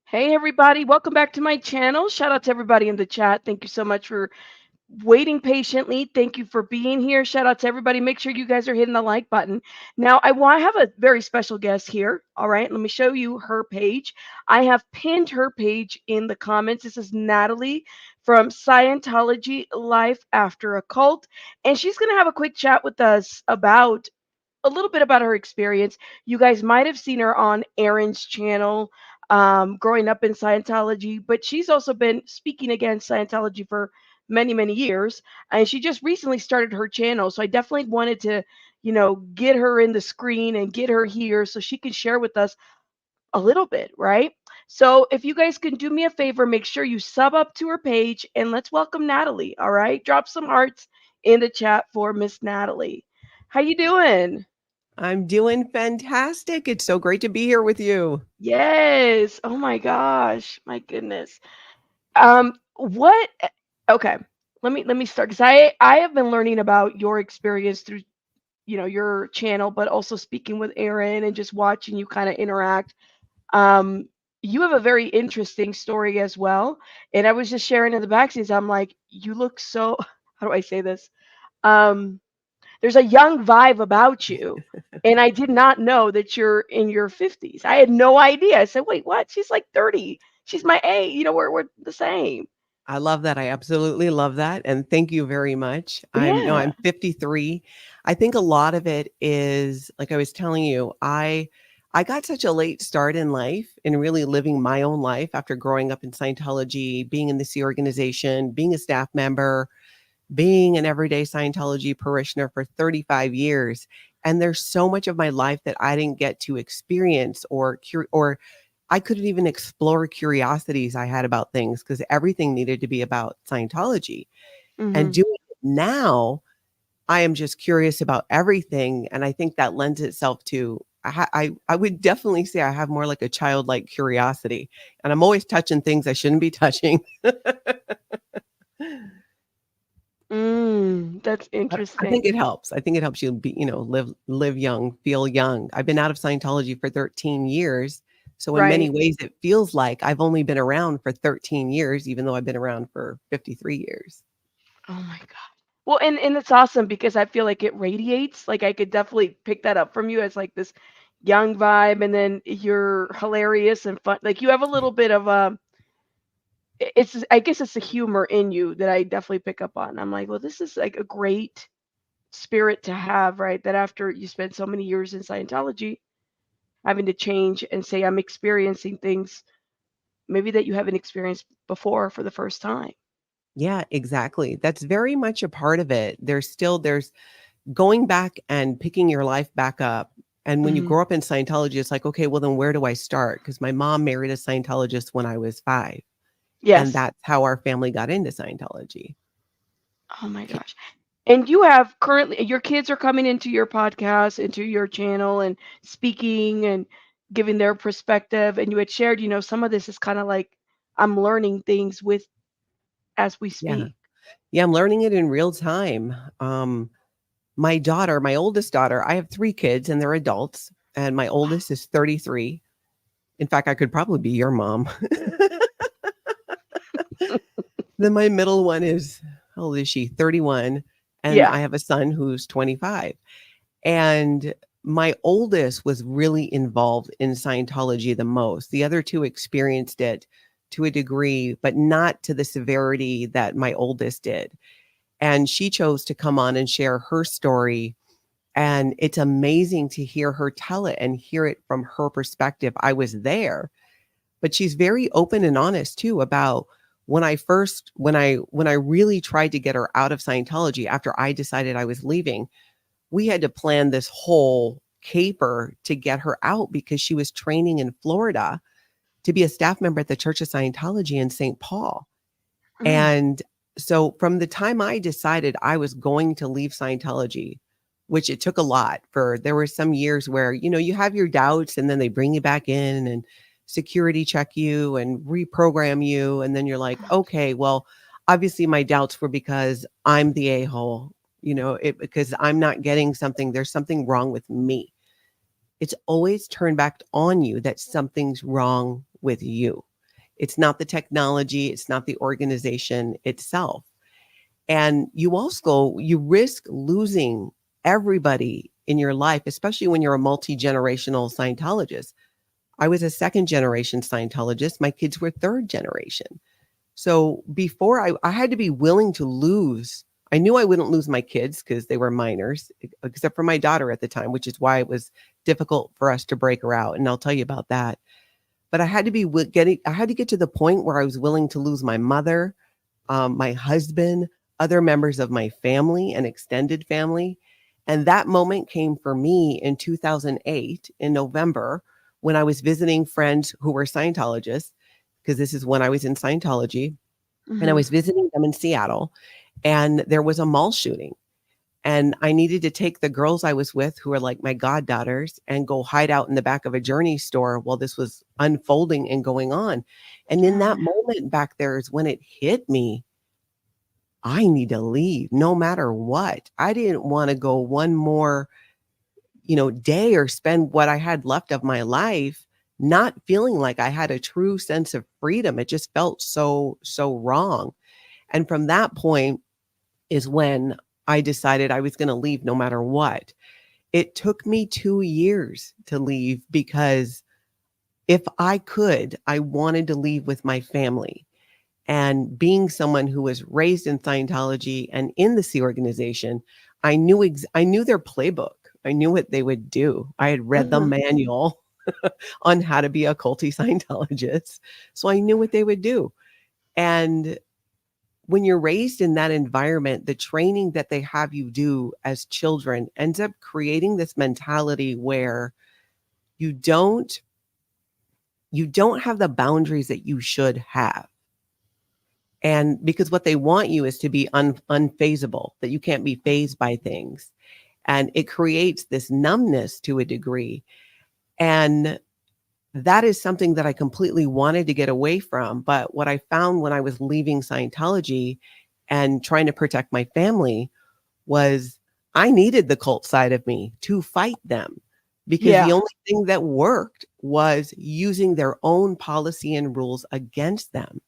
Hey everybody, welcome back to my channel. Shout out to everybody in the chat. Thank you so much for waiting patiently. Thank you for being here. Shout out to everybody. Make sure you guys are hitting the like button. Now, I want to have a very special guest here. All right, let me show you her page. I have pinned her page in the comments. This is Natalie from Scientology Life After a Cult, and she's going to have a quick chat with us about a little bit about her experience. You guys might have seen her on Aaron's channel growing up in Scientology, but she's also been speaking against Scientology for many, many years. And she just recently started her channel. So I definitely wanted to, get her in the screen and get her here so she can share with us a little bit, right? So if you guys can do me a favor, make sure you sub up to her page and let's welcome Natalie. All right. Drop some hearts in the chat for Miss Natalie. How you doing? I'm doing fantastic. It's so great to be here with you. Yes. Oh my gosh. My goodness. What okay. Let me start because I have been learning about your experience through, your channel, but also speaking with Aaron and just watching you kind of interact. Um, you have a very interesting story as well. And I was just sharing in the backseat, I'm like, you look so how do I say this? Um, there's a young vibe about you. And I did not know that you're in your 50s. I had no idea. I said, wait, what? She's like 30. She's my age. We're the same. I love that. I absolutely love that. And thank you very much. Yeah. I'm 53. I think a lot of it is like I was telling you, I got such a late start in life in really living my own life after growing up in Scientology, being in the C organization, being a staff member, being an everyday Scientology parishioner for 35 years. And there's so much of my life that I didn't get to experience or I couldn't even explore curiosities I had about things because everything needed to be about Scientology. And Hmm. doing it now, I am just curious about everything. And I think that lends itself to, I would definitely say I have more like a childlike curiosity. And I'm always touching things I shouldn't be touching. That's I think interesting. it helps. I think it helps you be, live young, feel young. I've been out of Scientology for 13 years. So in many Right. ways it feels like I've only been around for 13 years, even though I've been around for 53 years. Oh my God. Well, and it's awesome because I feel like it radiates. Like I could definitely pick that up from you as like this young vibe, and then you're hilarious and fun. Like you have a little bit of it's I guess it's the humor in you that I definitely pick up on. I'm like, well, this is like a great spirit to have, right? That after you spend so many years in Scientology, having to change and say I'm experiencing things maybe that you haven't experienced before for the first time. Yeah, exactly. That's very much a part of it. There's going back and picking your life back up. And when you Hmm. grow up in Scientology, it's like, okay, well, then where do I start? Because my mom married a Scientologist when I was 5. And Yes. that's how our family got into Scientology. Oh my gosh. And you have currently your kids are coming into your podcast, into your channel and speaking and giving their perspective. And you had shared, some of this is kind of like I'm learning things with as we Yeah. speak. Yeah, I'm learning it in real time. My daughter, my oldest daughter, I have 3 kids and they're adults, and my oldest is 33. In fact, I could probably be your mom. Then my middle one is, how old is she? 31. And Yeah. I have a son who's 25. And my oldest was really involved in Scientology the most. The other 2 experienced it to a degree, but not to the severity that my oldest did. And she chose to come on and share her story. And it's amazing to hear her tell it and hear it from her perspective. I was there, but she's very open and honest too about when I really tried to get her out of Scientology after I decided I was leaving. We had to plan this whole caper to get her out because she was training in Florida to be a staff member at the Church of Scientology in St. Paul. Mm. And so from the time I decided I was going to leave Scientology, which it took a lot for, there were some years where, you have your doubts and then they bring you back in and security check you and reprogram you. And then you're like, okay, well, obviously my doubts were because I'm the a-hole, because I'm not getting something, there's something wrong with me. It's always turned back on you that something's wrong with you. It's not the technology. It's not the organization itself. And you risk losing everybody in your life, especially when you're a multi-generational Scientologist. I was a second generation Scientologist. My kids were third generation. So before I had to be willing to lose, I knew I wouldn't lose my kids because they were minors, except for my daughter at the time, which is why it was difficult for us to break her out. And I'll tell you about that. But I had to get to the point where I was willing to lose my mother, my husband, other members of my family and extended family. And that moment came for me in 2008 in November when I was visiting friends who were Scientologists, because this is when I was in Scientology, and I Hmm. was visiting them in Seattle, and there was a mall shooting. And I needed to take the girls I was with, who are like my goddaughters, and go hide out in the back of a Journey store while this was unfolding and going on. And in that Oh, moment back there is when it hit me. I need to leave no matter what. I didn't want to go one more, day or spend what I had left of my life not feeling like I had a true sense of freedom. It just felt so wrong. And from that point is when I decided I was going to leave no matter what. It took me 2 years to leave because if I could, I wanted to leave with my family. And being someone who was raised in Scientology and in the Sea organization, I knew their playbook. I knew what they would do. I had read the uh-huh. manual on how to be a culty Scientologist. So I knew what they would do. And when you're raised in that environment, the training that they have you do as children ends up creating this mentality where you don't you don't have the boundaries that you should have. And because what they want you is to be unfazable, that you can't be phased by things. And it creates this numbness to a degree. And that is something that I completely wanted to get away from. But what I found when I was leaving Scientology and trying to protect my family was I needed the cult side of me to fight them, because the Yeah. only thing that worked was using their own policy and rules against them.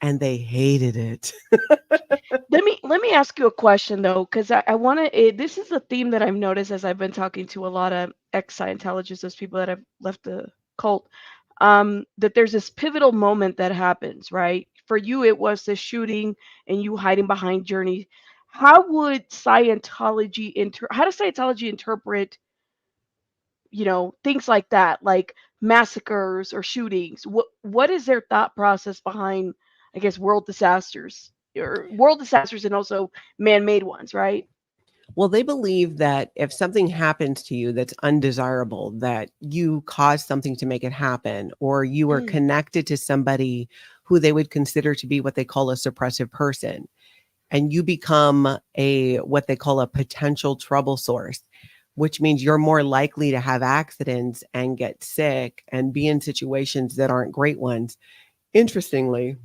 And they hated it. Let me ask you a question though, because I want to. This is a theme that I've noticed as I've been talking to a lot of ex-Scientologists, those people that have left the cult. That there's this pivotal moment that happens, right? For you, it was the shooting and you hiding behind Journey. How does Scientology interpret, things like that, like massacres or shootings? What is their thought process behind, I guess, world disasters and also man-made ones, right? Well, they believe that if something happens to you that's undesirable, that you caused something to make it happen, or you were Mm, connected to somebody who they would consider to be what they call a suppressive person, and you become a what they call a potential trouble source, which means you're more likely to have accidents and get sick and be in situations that aren't great ones. Interestingly,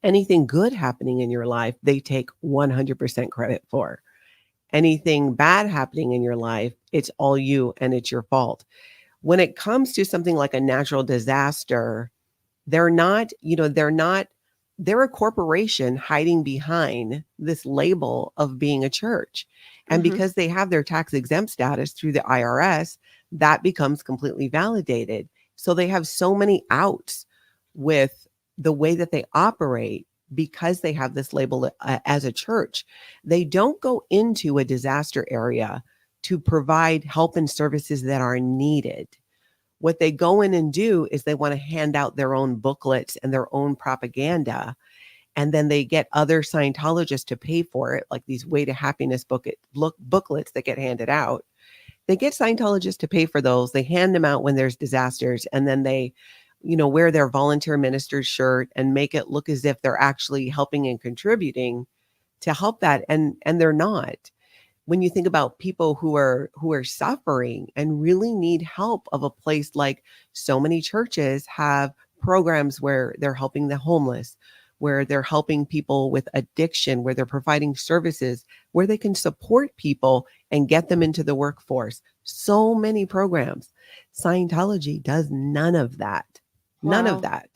anything good happening in your life, they take 100% credit for. Anything bad happening in your life, it's all you and it's your fault. When it comes to something like a natural disaster, they're a corporation hiding behind this label of being a church. And mhm. because they have their tax exempt status through the IRS, that becomes completely validated. So they have so many outs with the way that they operate because they have this label as a church. They don't go into a disaster area to provide help and services that are needed. What they go in and do is they want to hand out their own booklets and their own propaganda. And then they get other Scientologists to pay for it, like these Way to Happiness booklets that get handed out. They get Scientologists to pay for those. They hand them out when there's disasters. And then they, wear their volunteer minister's shirt and make it look as if they're actually helping and contributing to help that. And they're not. When you think about people who are suffering and really need help, of a place like so many churches have programs where they're helping the homeless, where they're helping people with addiction, where they're providing services, where they can support people and get them into the workforce. So many programs. Scientology does none of that. None of Wow. that.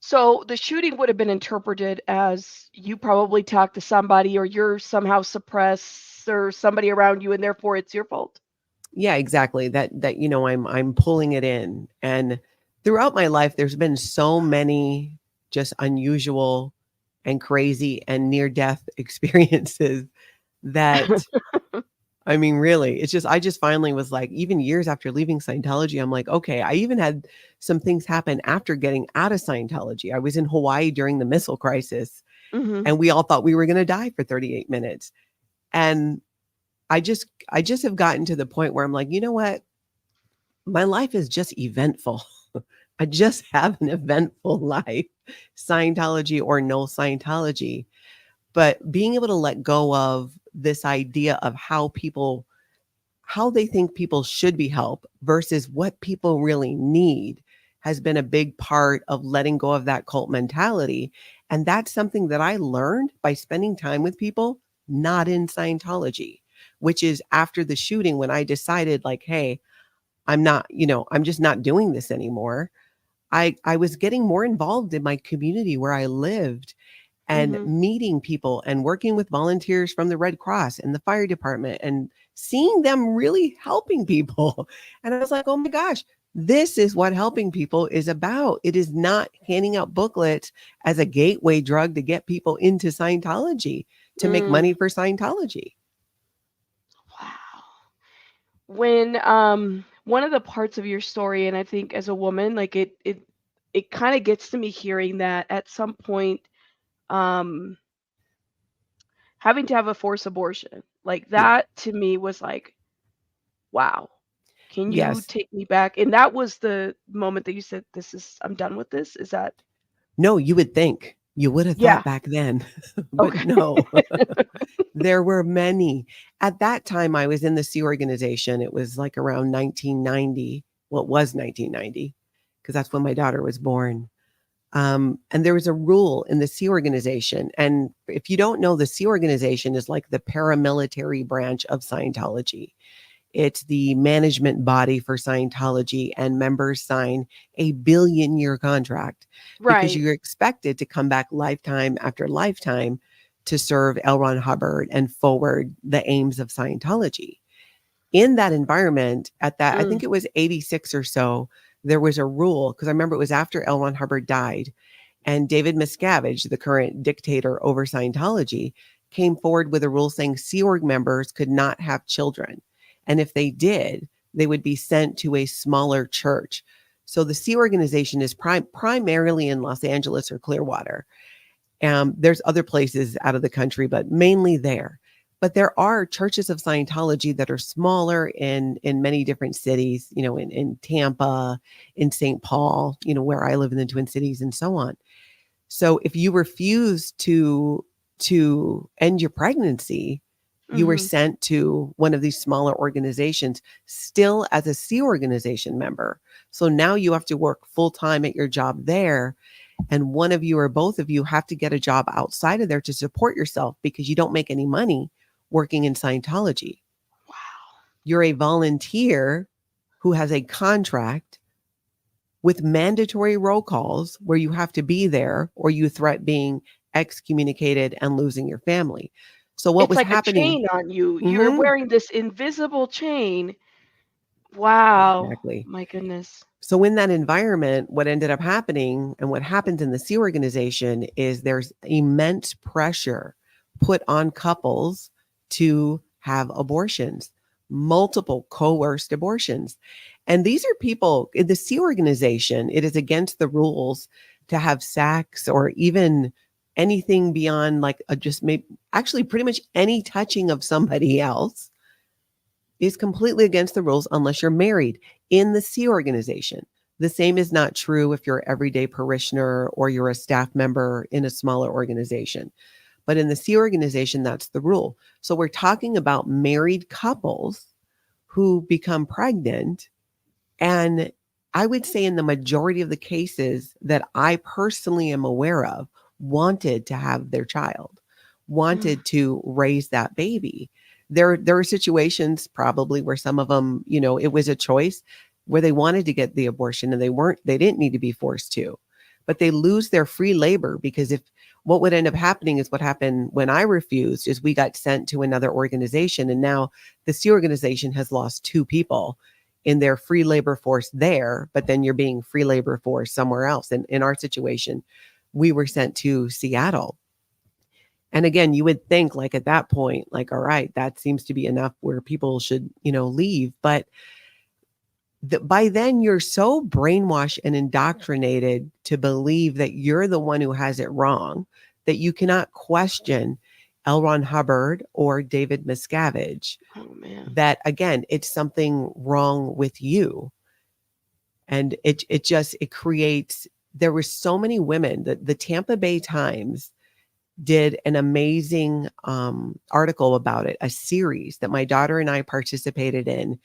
So the shooting would have been interpreted as you probably talked to somebody or you're somehow suppressed or somebody around you and therefore it's your fault. Yeah, exactly. That I'm pulling it in. And throughout my life there's been so many just unusual and crazy and near death experiences that I mean, really, it's just I just finally was like, even years after leaving Scientology, I'm like, okay, I even had some things happen after getting out of Scientology. I was in Hawaii during the missile crisis, Mhm. and we all thought we were going to die for 38 minutes. And I just have gotten to the point where I'm like, you know what? My life is just eventful. I just have an eventful life, Scientology or no Scientology. But being able to let go of this idea of how they think people should be helped versus what people really need has been a big part of letting go of that cult mentality. And that's something that I learned by spending time with people not in Scientology, which is after the shooting when I decided, like, hey, I'm not, I'm just not doing this anymore. I was getting more involved in my community where I lived and Mhm. meeting people and working with volunteers from the Red Cross and the fire department and seeing them really helping people. And I was like, oh my gosh, this is what helping people is about. It is not handing out booklets as a gateway drug to get people into Scientology, to make Mm. money for Scientology. Wow. When one of the parts of your story, and I think as a woman, like it kind of gets to me hearing that at some point um having to have a forced abortion, like Yeah. that to me was like, wow. Can you Yes. take me back? And that was the moment that you said, "This is I'm done with this." Is that No, you would think you would have yeah. thought back then, but Okay. no. There were many. At that time, I was in the Sea Organization. It was like around 1990. Well, it was 1990 because that's when my daughter was born. And there was a rule in the Sea Organization. And if you don't know, the Sea Organization is like the paramilitary branch of Scientology. It's the management body for Scientology, and members sign a billion-year contract because Right. you're expected to come back lifetime after lifetime to serve L. Ron Hubbard and forward the aims of Scientology. In that environment, at that, I Mm. think it was 86 or so, there was a rule because I remember it was after L. Ron Hubbard died, and David Miscavige, the current dictator over Scientology, came forward with a rule saying Sea Org members could not have children. And if they did, they would be sent to a smaller church. So the Sea Organization is primarily in Los Angeles or Clearwater. There's other places out of the country, but mainly there. But there are churches of Scientology that are smaller in many different cities, in Tampa, in St. Paul, where I live in the Twin Cities and so on. So if you refuse to end your pregnancy, you were Mhm. sent to one of these smaller organizations still as a Sea Organization member. So now you have to work full time at your job there, and one of you or both of you have to get a job outside of there to support yourself because you don't make any money working in Scientology. Wow. You're a volunteer who has a contract with mandatory roll calls where you have to be there or you threat being excommunicated and losing your family. So what It's was like a happening? chain on you. You're Mhm, wearing this invisible chain. Wow. exactly. My goodness. So in that environment, what ended up happening and what happens in the Sea Organization is there's immense pressure put on couples to have abortions, multiple coerced abortions. And these are people in the Sea Organization, it is against the rules to have sex or even anything beyond like a just maybe actually pretty much any touching of somebody else is completely against the rules unless you're married in the Sea Organization. The same is not true if you're an everyday parishioner or you're a staff member in a smaller organization. But in the Sea Organization, that's the rule. So we're talking about married couples who become pregnant. And I would say in the majority of the cases that I personally am aware of, wanted to have their child, Mm. wanted to raise that baby. There are situations probably where some of them, it was a choice where they wanted to get the abortion and they didn't need to be forced to. but they lose their free labor, because if what would end up happening is what happened when I refused, is we got sent to another organization, and now the C organization has lost 2 people in their free labor force there, but then you're being free labor force somewhere else. And in our situation, we were sent to Seattle. And again, you would think, like, at that point, like, all right, that seems to be enough where people should, leave. But by then you're so brainwashed and indoctrinated to believe that you're the one who has it wrong, that you cannot question L. Ron Hubbard or David Miscavige. Oh man. That again, it's something wrong with you. And it creates, there were so many women that the Tampa Bay Times did an amazing article about it, a series that my daughter and I participated in.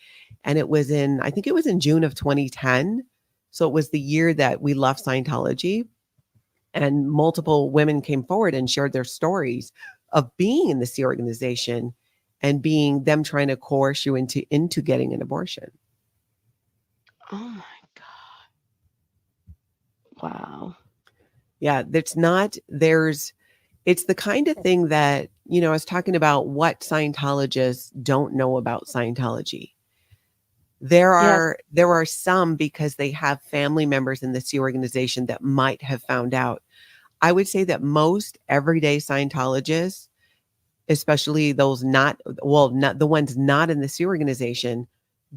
And it was I think it was in June of 2010. So it was the year that we left Scientology, and multiple women came forward and shared their stories of being in the C organization and being them trying to coerce you into getting an abortion. Oh my God. Wow. Yeah, it's the kind of thing that, I was talking about what Scientologists don't know about Scientology. There are some, because they have family members in the C organization, that might have found out. I would say that most everyday Scientologists, especially those not the ones not in the C organization,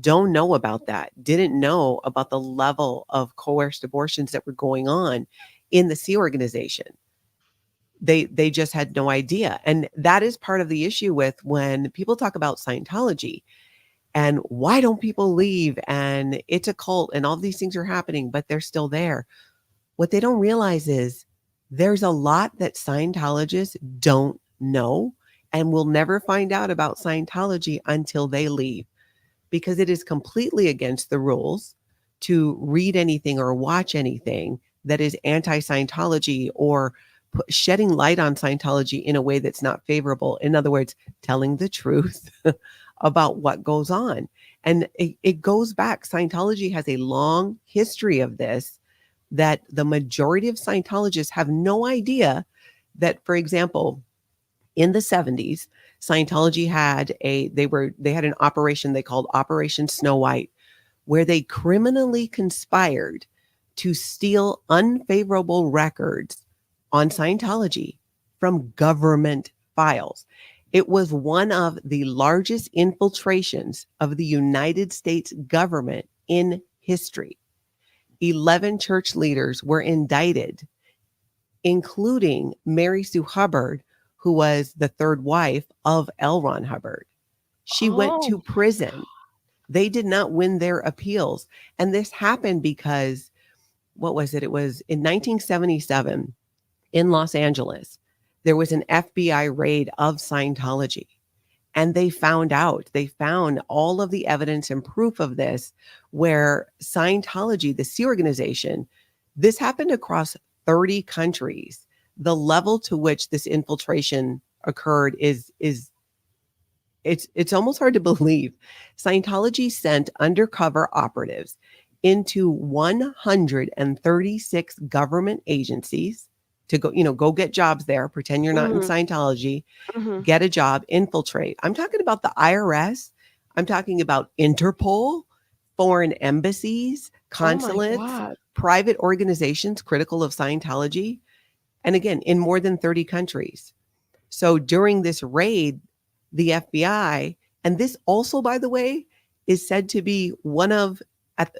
don't know about that, didn't know about the level of coerced abortions that were going on in the C organization. They just had no idea. And that is part of the issue with when people talk about Scientology and why don't people leave, and it's a cult and all these things are happening, but they're still there. What they don't realize is there's a lot that Scientologists don't know and will never find out about Scientology until they leave, because it is completely against the rules to read anything or watch anything that is anti-Scientology or shedding light on Scientology in a way that's not favorable. In other words, telling the truth about what goes on. And it goes back. Scientology has a long history of this, that the majority of Scientologists have no idea that, for example, in the 70s, Scientology had they had an operation they called Operation Snow White, where they criminally conspired to steal unfavorable records on Scientology from government files. It was one of the largest infiltrations of the United States government in history. 11 church leaders were indicted, including Mary Sue Hubbard, who was the third wife of L. Ron Hubbard. She went to prison. They did not win their appeals. And this happened because, what was it? It was in 1977 in Los Angeles. There was an FBI raid of Scientology. And they found all of the evidence and proof of this, where Scientology, the C organization, this happened across 30 countries. The level to which this infiltration occurred is it's almost hard to believe. Scientology sent undercover operatives into 136 government agencies to go get jobs there, pretend you're not in Scientology, get a job, infiltrate. I'm talking about the IRS. I'm talking about Interpol, foreign embassies, consulates, private organizations critical of Scientology. And again, in more than 30 countries. So during this raid, the FBI, and this also, by the way, is said to be one of,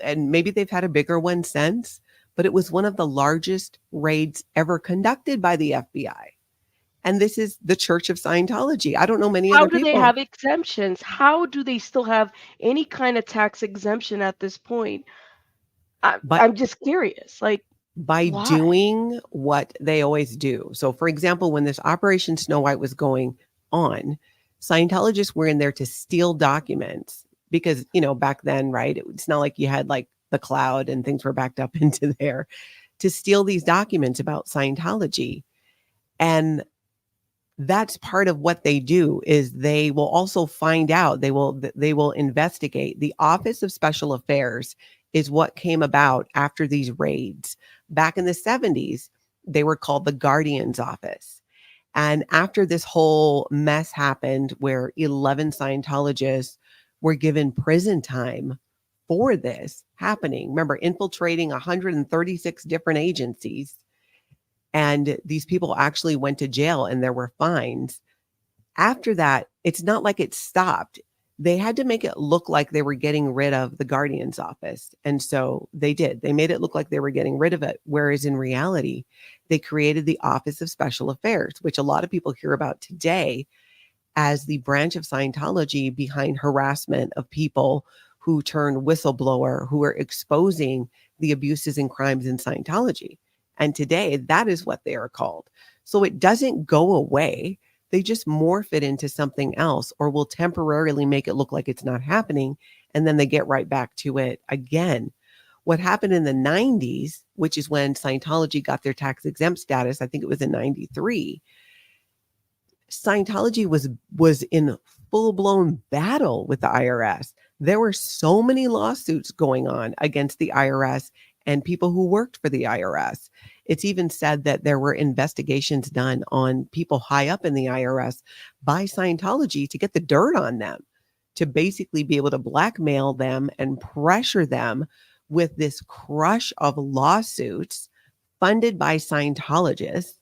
and maybe they've had a bigger one since, but it was one of the largest raids ever conducted by the FBI. And this is the Church of Scientology. I don't know many other people. How do they have exemptions? How do they still have any kind of tax exemption at this point? I'm just curious. Like, by why? doing what they always do. So, for example, when this Operation Snow White was going on, Scientologists were in there to steal documents because, back then, right, it's not like you had like the cloud and things were backed up into there, to steal these documents about Scientology. And that's part of what they do, is they will also find out, they will investigate. The Office of Special Affairs is what came about after these raids. Back in the 70s, they were called the Guardian's Office. And after this whole mess happened, where 11 Scientologists were given prison time for this happening, remember, infiltrating 136 different agencies. And these people actually went to jail and there were fines. After that, it's not like it stopped. They had to make it look like they were getting rid of the Guardian's Office. And so they did. They made it look like they were getting rid of it. Whereas in reality, they created the Office of Special Affairs, which a lot of people hear about today as the branch of Scientology behind harassment of people who turn whistleblower, who are exposing the abuses and crimes in Scientology. And today, that is what they are called. So it doesn't go away. They just morph it into something else, or will temporarily make it look like it's not happening. And then they get right back to it again. What happened in the 90s, which is when Scientology got their tax exempt status, I think it was in 93, Scientology was in full-blown battle with the IRS. There were so many lawsuits going on against the IRS and people who worked for the IRS. It's even said that there were investigations done on people high up in the IRS by Scientology to get the dirt on them, to basically be able to blackmail them and pressure them with this crush of lawsuits funded by Scientologists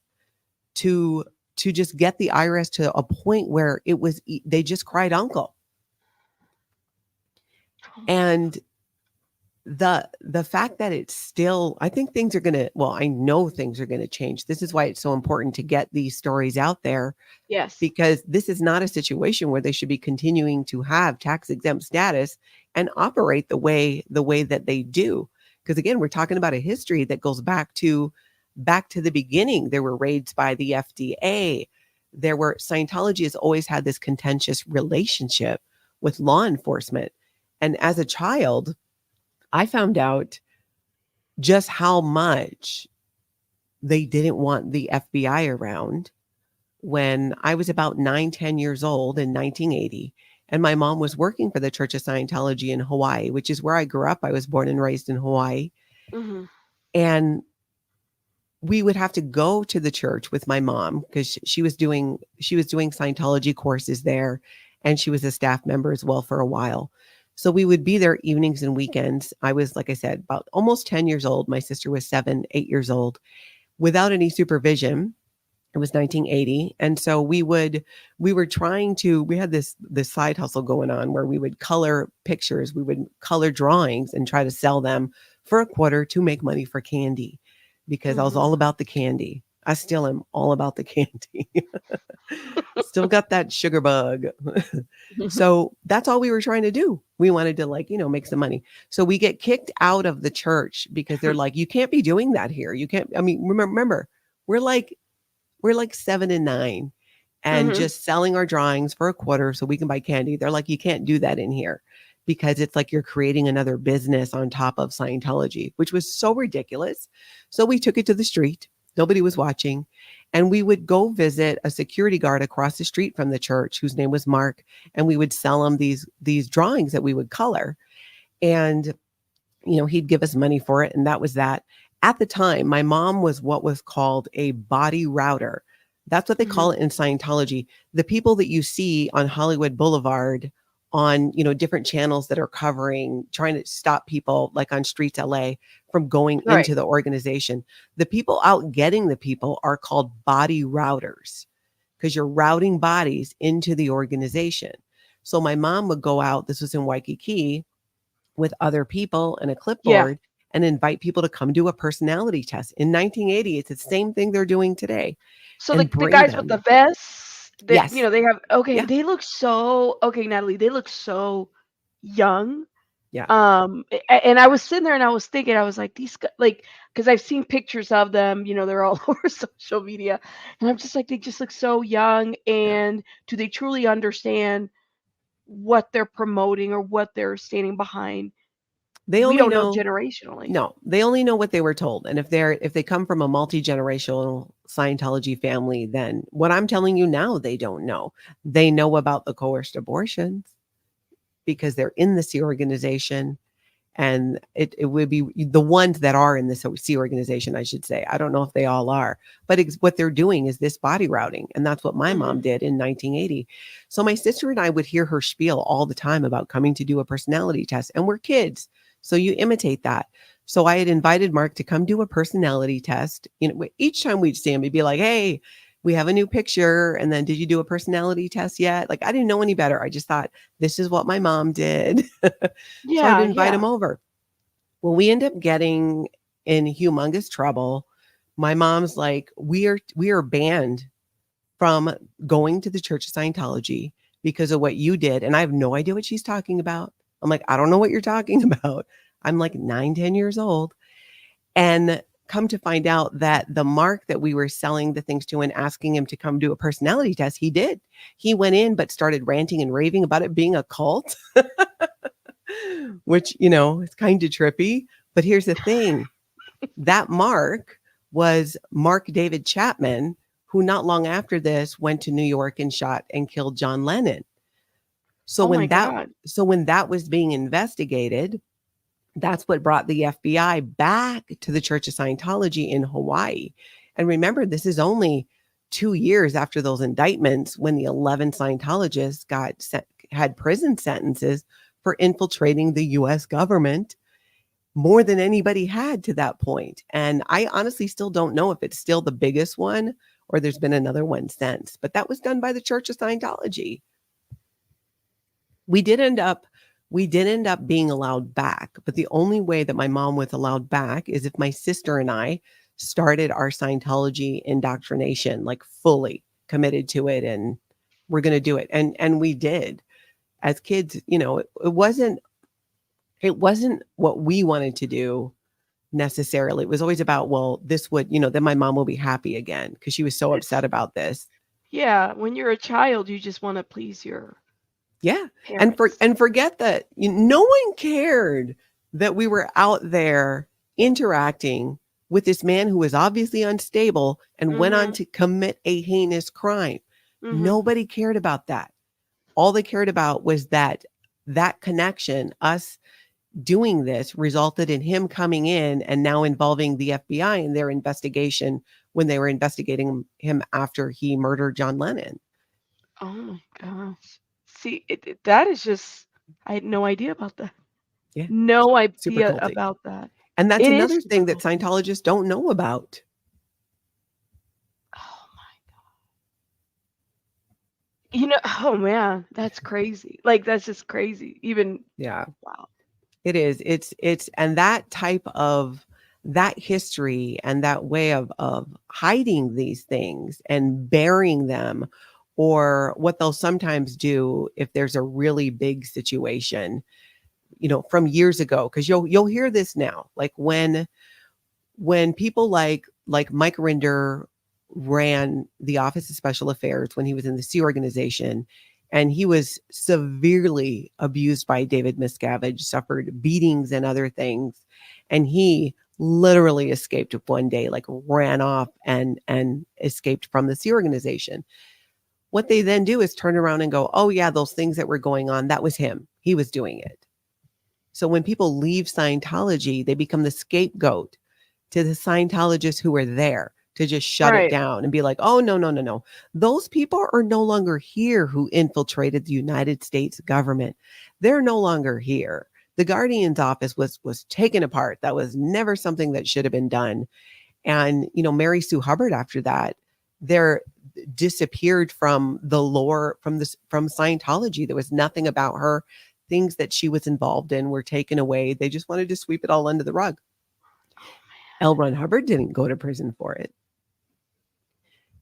to just get the IRS to a point where they just cried uncle. And the fact that it's still, I think things are going to, well, I know things are going to change. This is why it's so important to get these stories out there. Yes. Because this is not a situation where they should be continuing to have tax exempt status and operate the way that they do. Because again, we're talking about a history that goes back to the beginning. There were raids by the FDA. Scientology has always had this contentious relationship with law enforcement. And as a child, I found out just how much they didn't want the FBI around when I was about 9-10 years old in 1980. And my mom was working for the Church of Scientology in Hawaii, which is where I grew up. I was born and raised in Hawaii. Mm-hmm. And we would have to go to the church with my mom because she was doing Scientology courses there, and she was a staff member as well for a while. So we would be there evenings and weekends. I was, like I said, about almost 10 years old. My sister was 7, 8 years old, without any supervision. It was 1980. And so we had this side hustle going on where we would color pictures, we would color drawings and try to sell them for a quarter to make money for candy, because I was all about the candy. I still am all about the candy. Still got that sugar bug. So that's all we were trying to do. We wanted to make some money. So we get kicked out of the church because they're like, you can't be doing that here. You can't. I mean, remember, we're like 7 and 9 and just selling our drawings for a quarter so we can buy candy. They're like, you can't do that in here because it's like you're creating another business on top of Scientology, which was so ridiculous. So we took it to the street. Nobody was watching. And we would go visit a security guard across the street from the church whose name was Mark. And we would sell him these drawings that we would color. And, he'd give us money for it. And that was that. At the time, my mom was what was called a body router. That's what they call it in Scientology. The people that you see on Hollywood Boulevard on, different channels that are trying to stop people like on Streets LA from going into the organization. The people out getting the people are called body routers because you're routing bodies into the organization. So my mom would go out, this was in Waikiki, with other people and a clipboard and invite people to come do a personality test. In 1980, it's the same thing they're doing today. So the guys with the vests, they have, they look so, Natalie, they look so young. Yeah. And I was sitting there and I was thinking, I was like, these guys, because I've seen pictures of them, they're all over social media. And I'm just like, they just look so young. And do they truly understand what they're promoting or what they're standing behind? We don't know generationally. No, they only know what they were told. And if they come from a multi-generational Scientology family, then what I'm telling you now, they don't know. They know about the coerced abortions because they're in this organization. And it would be the ones that are in this Sea organization, I should say. I don't know if they all are, but what they're doing is this body routing. And that's what my mom did in 1980. So my sister and I would hear her spiel all the time about coming to do a personality test. And we're kids, so you imitate that. So I had invited Mark to come do a personality test. You know, each time we'd see him, he'd be like, hey, we have a new picture. And then, did you do a personality test yet? Like, I didn't know any better. I just thought, this is what my mom did. So I'd Yeah, invite him yeah. over. Well, we end up getting in humongous trouble. My mom's like, we are banned from going to the Church of Scientology because of what you did. And I have no idea what she's talking about. I'm like, I don't know what you're talking about. I'm like 9, 10 years old. And come to find out that the Mark that we were selling the things to and asking him to come do a personality test, he did. He went in, but started ranting and raving about it being a cult, which, is kind of trippy. But here's the thing, that Mark was Mark David Chapman, who not long after this went to New York and shot and killed John Lennon. So Oh my when that God. so when that was being investigated, that's what brought the FBI back to the Church of Scientology in Hawaii. And remember, this is only 2 years after those indictments, when the 11 Scientologists had prison sentences for infiltrating the US government, more than anybody had to that point. And I honestly still don't know if it's still the biggest one or there's been another one since, but that was done by the Church of Scientology. We did end up being allowed back, but the only way that my mom was allowed back is if my sister and I started our Scientology indoctrination, like fully committed to it, and we're going to do it. And we did. As kids, it wasn't what we wanted to do necessarily. It was always about, well, this would, then my mom will be happy again, because she was so upset It's about this. yeah, when you're a child, you just want to please your Yeah. parents. And forget that no one cared that we were out there interacting with this man who was obviously unstable and went on Mhm. to commit a heinous crime. Mhm. Nobody cared about that. All they cared about was that connection, us doing this, resulted in him coming in and now involving the FBI in their investigation when they were investigating him after he murdered John Lennon. Oh my gosh. See, that is just I had no idea about that. Yeah. No Super idea culty. about that. And that's It is another super thing that cool. Scientologists don't know about. Oh my. Oh man, that's crazy. Like that's just crazy. Even Yeah, wow. it is. It's and that type of that history and that way of hiding these things and burying them, or what they'll sometimes do if there's a really big situation, from years ago, because you'll hear this now, like when people like Mike Rinder ran the Office of Special Affairs when he was in the Sea Organization, and he was severely abused by David Miscavige, suffered beatings and other things, and he literally escaped one day, like ran off and escaped from the Sea Organization. What they then do is turn around and go, oh yeah, those things that were going on, that was him, he was doing it. So when people leave Scientology, they become the scapegoat to the Scientologists who were there to just shut it Right. down and be like, oh, no, no, no, no. Those people are no longer here who infiltrated the United States government. They're no longer here. The Guardian's office was taken apart. That was never something that should have been done. And, Mary Sue Hubbard, after that, there disappeared from the lore, from Scientology. There was nothing about her. Things that she was involved in were taken away. They just wanted to sweep it all under the rug. L. Ron Hubbard didn't go to prison for it.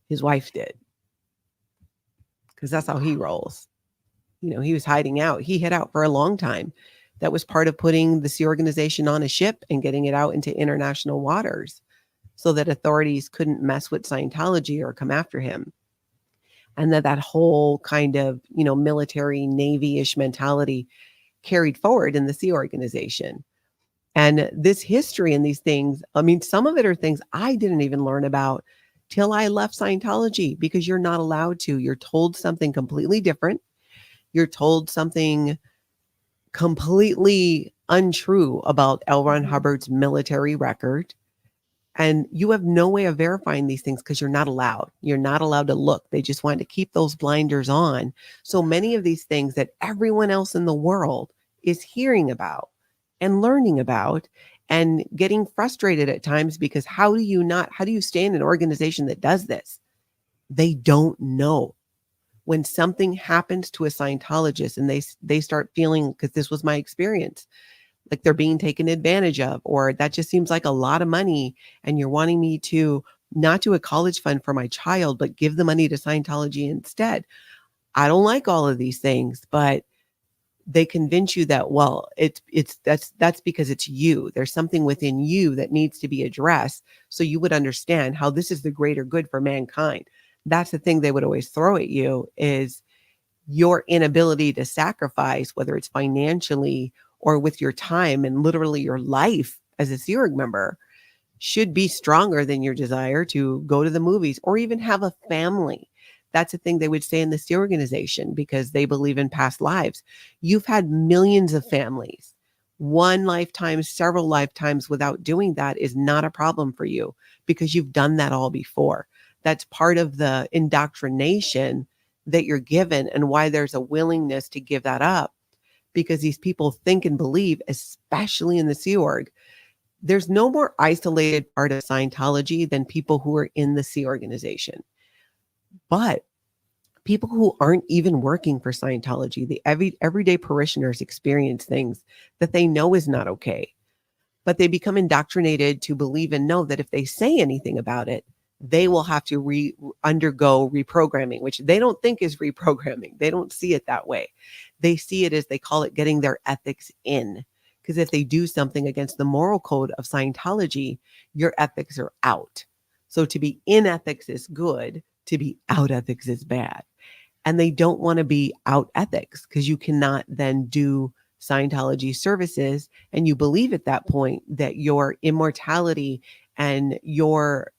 His wife did, because that's how he rolls. He was hiding out. He hid out for a long time. That was part of putting the Sea Organization on a ship and getting it out into international waters so that authorities couldn't mess with Scientology or come after him. And that whole kind of, military Navy-ish mentality carried forward in the Sea Organization. And this history and these things, I mean, some of it are things I didn't even learn about till I left Scientology, because you're not allowed to. You're told something completely different. You're told something completely untrue about L. Ron Mhm. Hubbard's military record. And you have no way of verifying these things because you're not allowed. You're not allowed to look. They just want to keep those blinders on. So many of these things that everyone else in the world is hearing about and learning about and getting frustrated at times because how do you stay in an organization that does this? They don't know. When something happens to a Scientologist and they start feeling, because this was my experience, like they're being taken advantage of, or that just seems like a lot of money. And you're wanting me to not do a college fund for my child, but give the money to Scientology instead. I don't like all of these things, but they convince you that, well, that's because it's you. There's something within you that needs to be addressed. So you would understand how this is the greater good for mankind. That's the thing they would always throw at you is your inability to sacrifice, whether it's financially or with your time and literally your life as a Sea Org member, should be stronger than your desire to go to the movies or even have a family. That's a thing they would say in the Sea organization because they believe in past lives. You've had millions of families. One lifetime, several lifetimes without doing that is not a problem for you because you've done that all before. That's part of the indoctrination that you're given and why there's a willingness to give that up because these people think and believe, especially in the Sea Org, there's no more isolated part of Scientology than people who are in the Sea organization. But people who aren't even working for Scientology, the everyday parishioners experience things that they know is not okay. But they become indoctrinated to believe and know that if they say anything about it, they will have to undergo reprogramming, which they don't think is reprogramming. They don't see it that way. They see it as they call it getting their ethics in. Because if they do something against the moral code of Scientology, your ethics are out. So to be in ethics is good, to be out ethics is bad. And they don't want to be out ethics because you cannot then do Scientology services. And you believe at that point that your immortality and your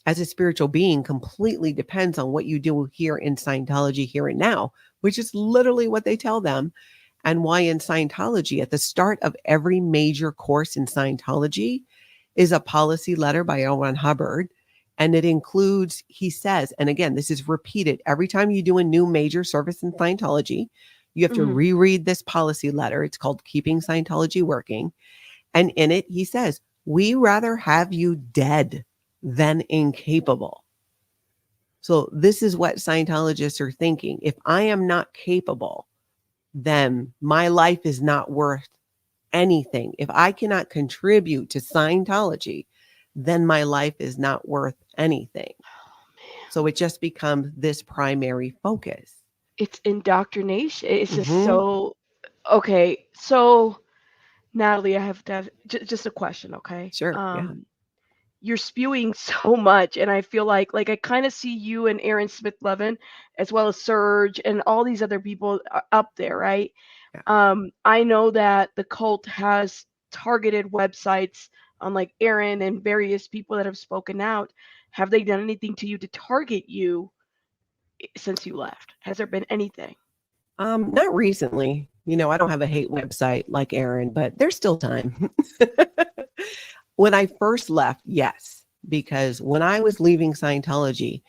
as a spiritual being completely depends on what you do here in Scientology here and now, which is literally what they tell them. And why in Scientology, at the start of every major course in Scientology, is a policy letter by L. Ron Hubbard. And it includes, he says, and again, this is repeated every time you do a new major service in Scientology, you have to Mhm. reread this policy letter. It's called Keeping Scientology Working. And in it, he says, we rather have you dead than incapable. So this is what Scientologists are thinking. If I am not capable, then my life is not worth anything. If I cannot contribute to Scientology, then my life is not worth anything. So it just becomes this primary focus. It's indoctrination. It's just Hmm. so okay. So Natalie, I have to have just a question, okay? Sure. Yeah. You're spewing so much, and I feel like I kind of see you and Aaron Smith Levin, as well as Serge and all these other people up there, right? Yeah. I know that the cult has targeted websites on like Aaron and various people that have spoken out. Have they done anything to you to target you since you left? Has there been anything? Not recently. I don't have a hate website like Aaron, but there's still time. When I first left, yes, because when I was leaving Scientology,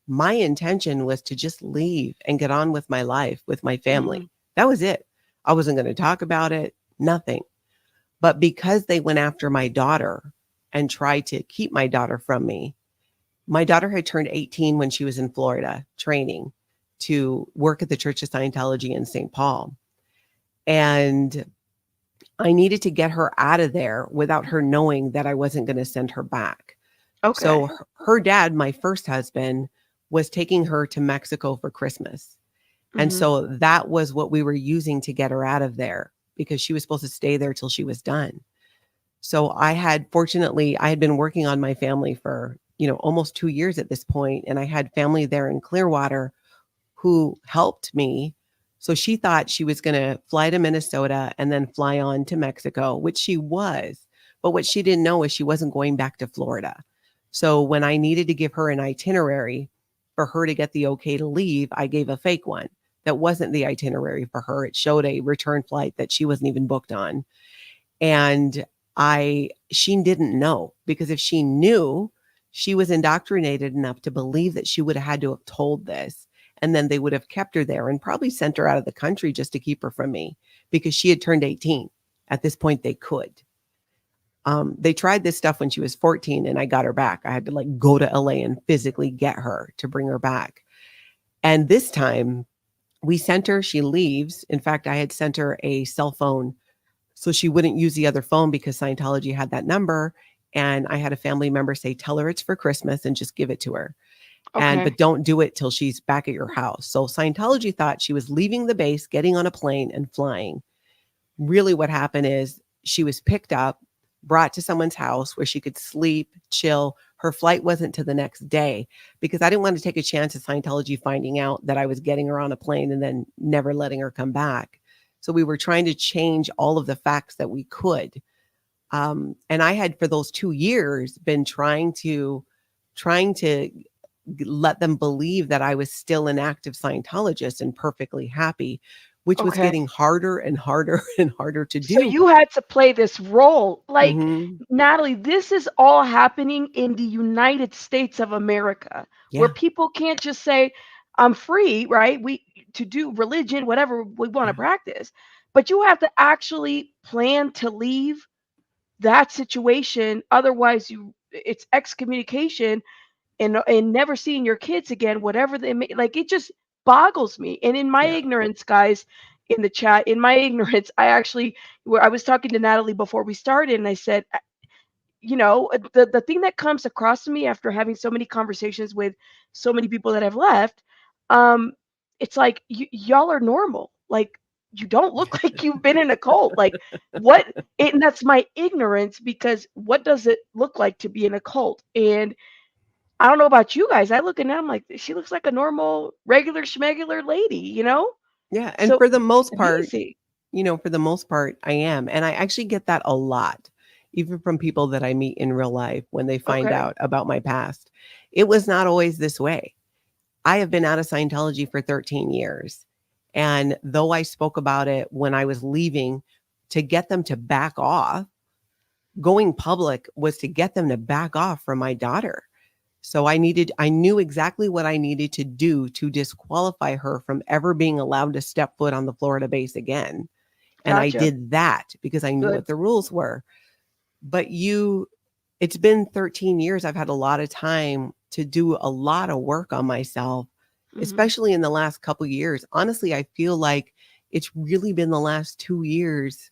my intention was to just leave and get on with my life, with my Hmm. family. That was it. I wasn't going to talk about it, nothing. But because they went after my daughter and tried to keep my daughter from me, my daughter had turned 18 when she was in Florida training to work at the Church of Scientology in St. Paul. And I needed to get her out of there without her knowing that I wasn't going to send her back. So Okay. her dad, my first husband, was taking her to Mexico for Christmas. And Hmm. so that was what we were using to get her out of there because she was supposed to stay there till she was done. So fortunately, I had been working on my family for, almost 2 years at this point, and I had family there in Clearwater who helped me. So she thought she was going to fly to Minnesota and then fly on to Mexico, which she was. But what she didn't know is she wasn't going back to Florida. So when I needed to give her an itinerary for her to get the okay to leave, I gave a fake one. that wasn't the itinerary for her. It showed a return flight that she wasn't even booked on. And she didn't know, because if she knew, she was indoctrinated enough to believe that she would have had to have told this. And then they would have kept her there and probably sent her out of the country just to keep her from me, because she had turned 18. At this point, they could. They tried this stuff when she was 14 and I got her back. I had to like go to LA and physically get her to bring her back. And this time we sent her, she leaves. In fact, I had sent her a cell phone so she wouldn't use the other phone because Scientology had that number. And I had a family member say, tell her it's for Christmas and just give it to her. But Okay. don't do it till she's back at your house. So Scientology thought she was leaving the base, getting on a plane and flying. Really what happened is she was picked up, brought to someone's house where she could sleep, chill. Her flight wasn't to the next day because I didn't want to take a chance of Scientology finding out that I was getting her on a plane and then never letting her come back. So we were trying to change all of the facts that we could. And I had, for those 2 years, been trying to let them believe that I was still an active Scientologist and perfectly happy, which was Okay. getting harder and harder and harder to So do. you had to play this role. Like, Hmm. Natalie, this is all happening in the United States of America, where Yeah, people can't just say, I'm free, right? We to do religion, whatever we want to yeah, practice. But you have to actually plan to leave that situation. Otherwise, it's excommunication and never seeing your kids again, whatever they may, like, it just boggles me. And in my yeah, ignorance, guys, in the chat, in my ignorance, I actually, where I was talking to Natalie before we started, and I said, the thing that comes across to me after having so many conversations with so many people that have left, um, it's like y'all are normal. Like, you don't look like you've been in a cult. Like, what? And that's my ignorance, because what does it look like to be in a cult? And I don't know about you guys. I look at her, I'm like, she looks like a normal, regular schmegular lady, you know? yeah. And So for the it's most part, amazing. for the most part, I am. And I actually get that a lot, even from people that I meet in real life when they find Okay. out about my past. It was not always this way. I have been out of Scientology for 13 years. And though I spoke about it when I was leaving to get them to back off, going public was to get them to back off from my daughter. So I knew exactly what I needed to do to disqualify her from ever being allowed to step foot on the Florida base again. And I Gotcha. did that because I knew Good. what the rules were. But it's been 13 years. I've had a lot of time to do a lot of work on myself, Hmm. especially in the last couple of years. Honestly, I feel like it's really been the last 2 years,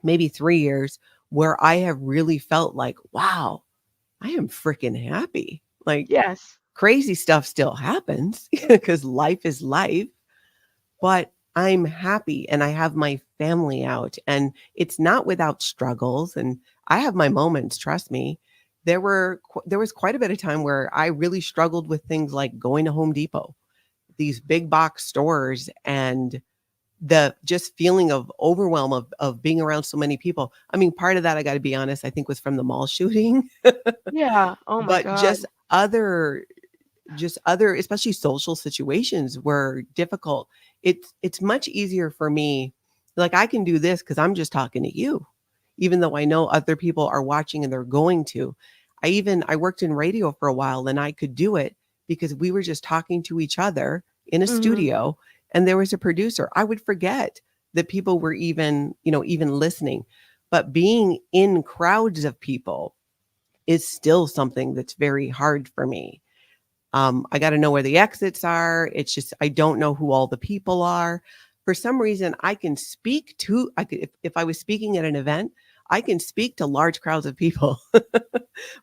maybe 3 years, where I have really felt like, wow, I am freaking happy. Like, Yes. crazy stuff still happens because life is life, but I'm happy and I have my family out, and it's not without struggles, and I have my moments, trust me. There was quite a bit of time where I really struggled with things like going to Home Depot, these big box stores, and the just feeling of overwhelm of being around so many people. I mean, part of that, I got to be honest, I think was from the mall shooting, Yeah. Oh my but God. just other, especially social situations, were difficult. It's much easier for me. Like, I can do this because I'm just talking to you, even though I know other people are watching and they're going to. I worked in radio for a while and I could do it because we were just talking to each other in a Hmm. studio and there was a producer. I would forget that people were even listening. But being in crowds of people is still something that's very hard for me. I got to know where the exits are. It's just, I don't know who all the people are. For some reason, if I was speaking at an event, I can speak to large crowds of people,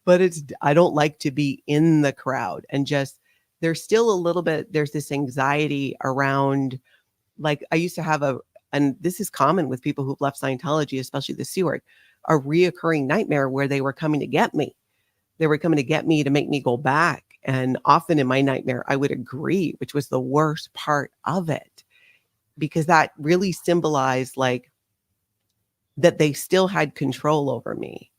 but I don't like to be in the crowd, and just, there's this anxiety around, like, I used to have and this is common with people who've left Scientology, especially the C word, a reoccurring nightmare where they were coming to get me. They were coming to get me to make me go back. And often in my nightmare, I would agree, which was the worst part of it, because that really symbolized like that they still had control over me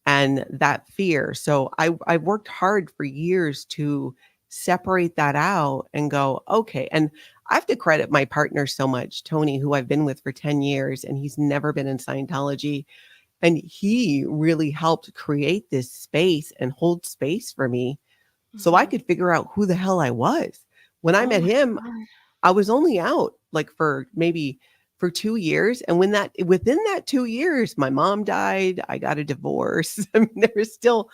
and that fear. So I worked hard for years to separate that out and go, okay. And I have to credit my partner so much, Tony, who I've been with for 10 years, and he's never been in Scientology. And he really helped create this space and hold space for me so I Mhm. could figure out who the hell I was. When I Oh met my him, God. I was only out like for maybe for 2 years. And within that 2 years, my mom died, I got a divorce. I mean, there was still,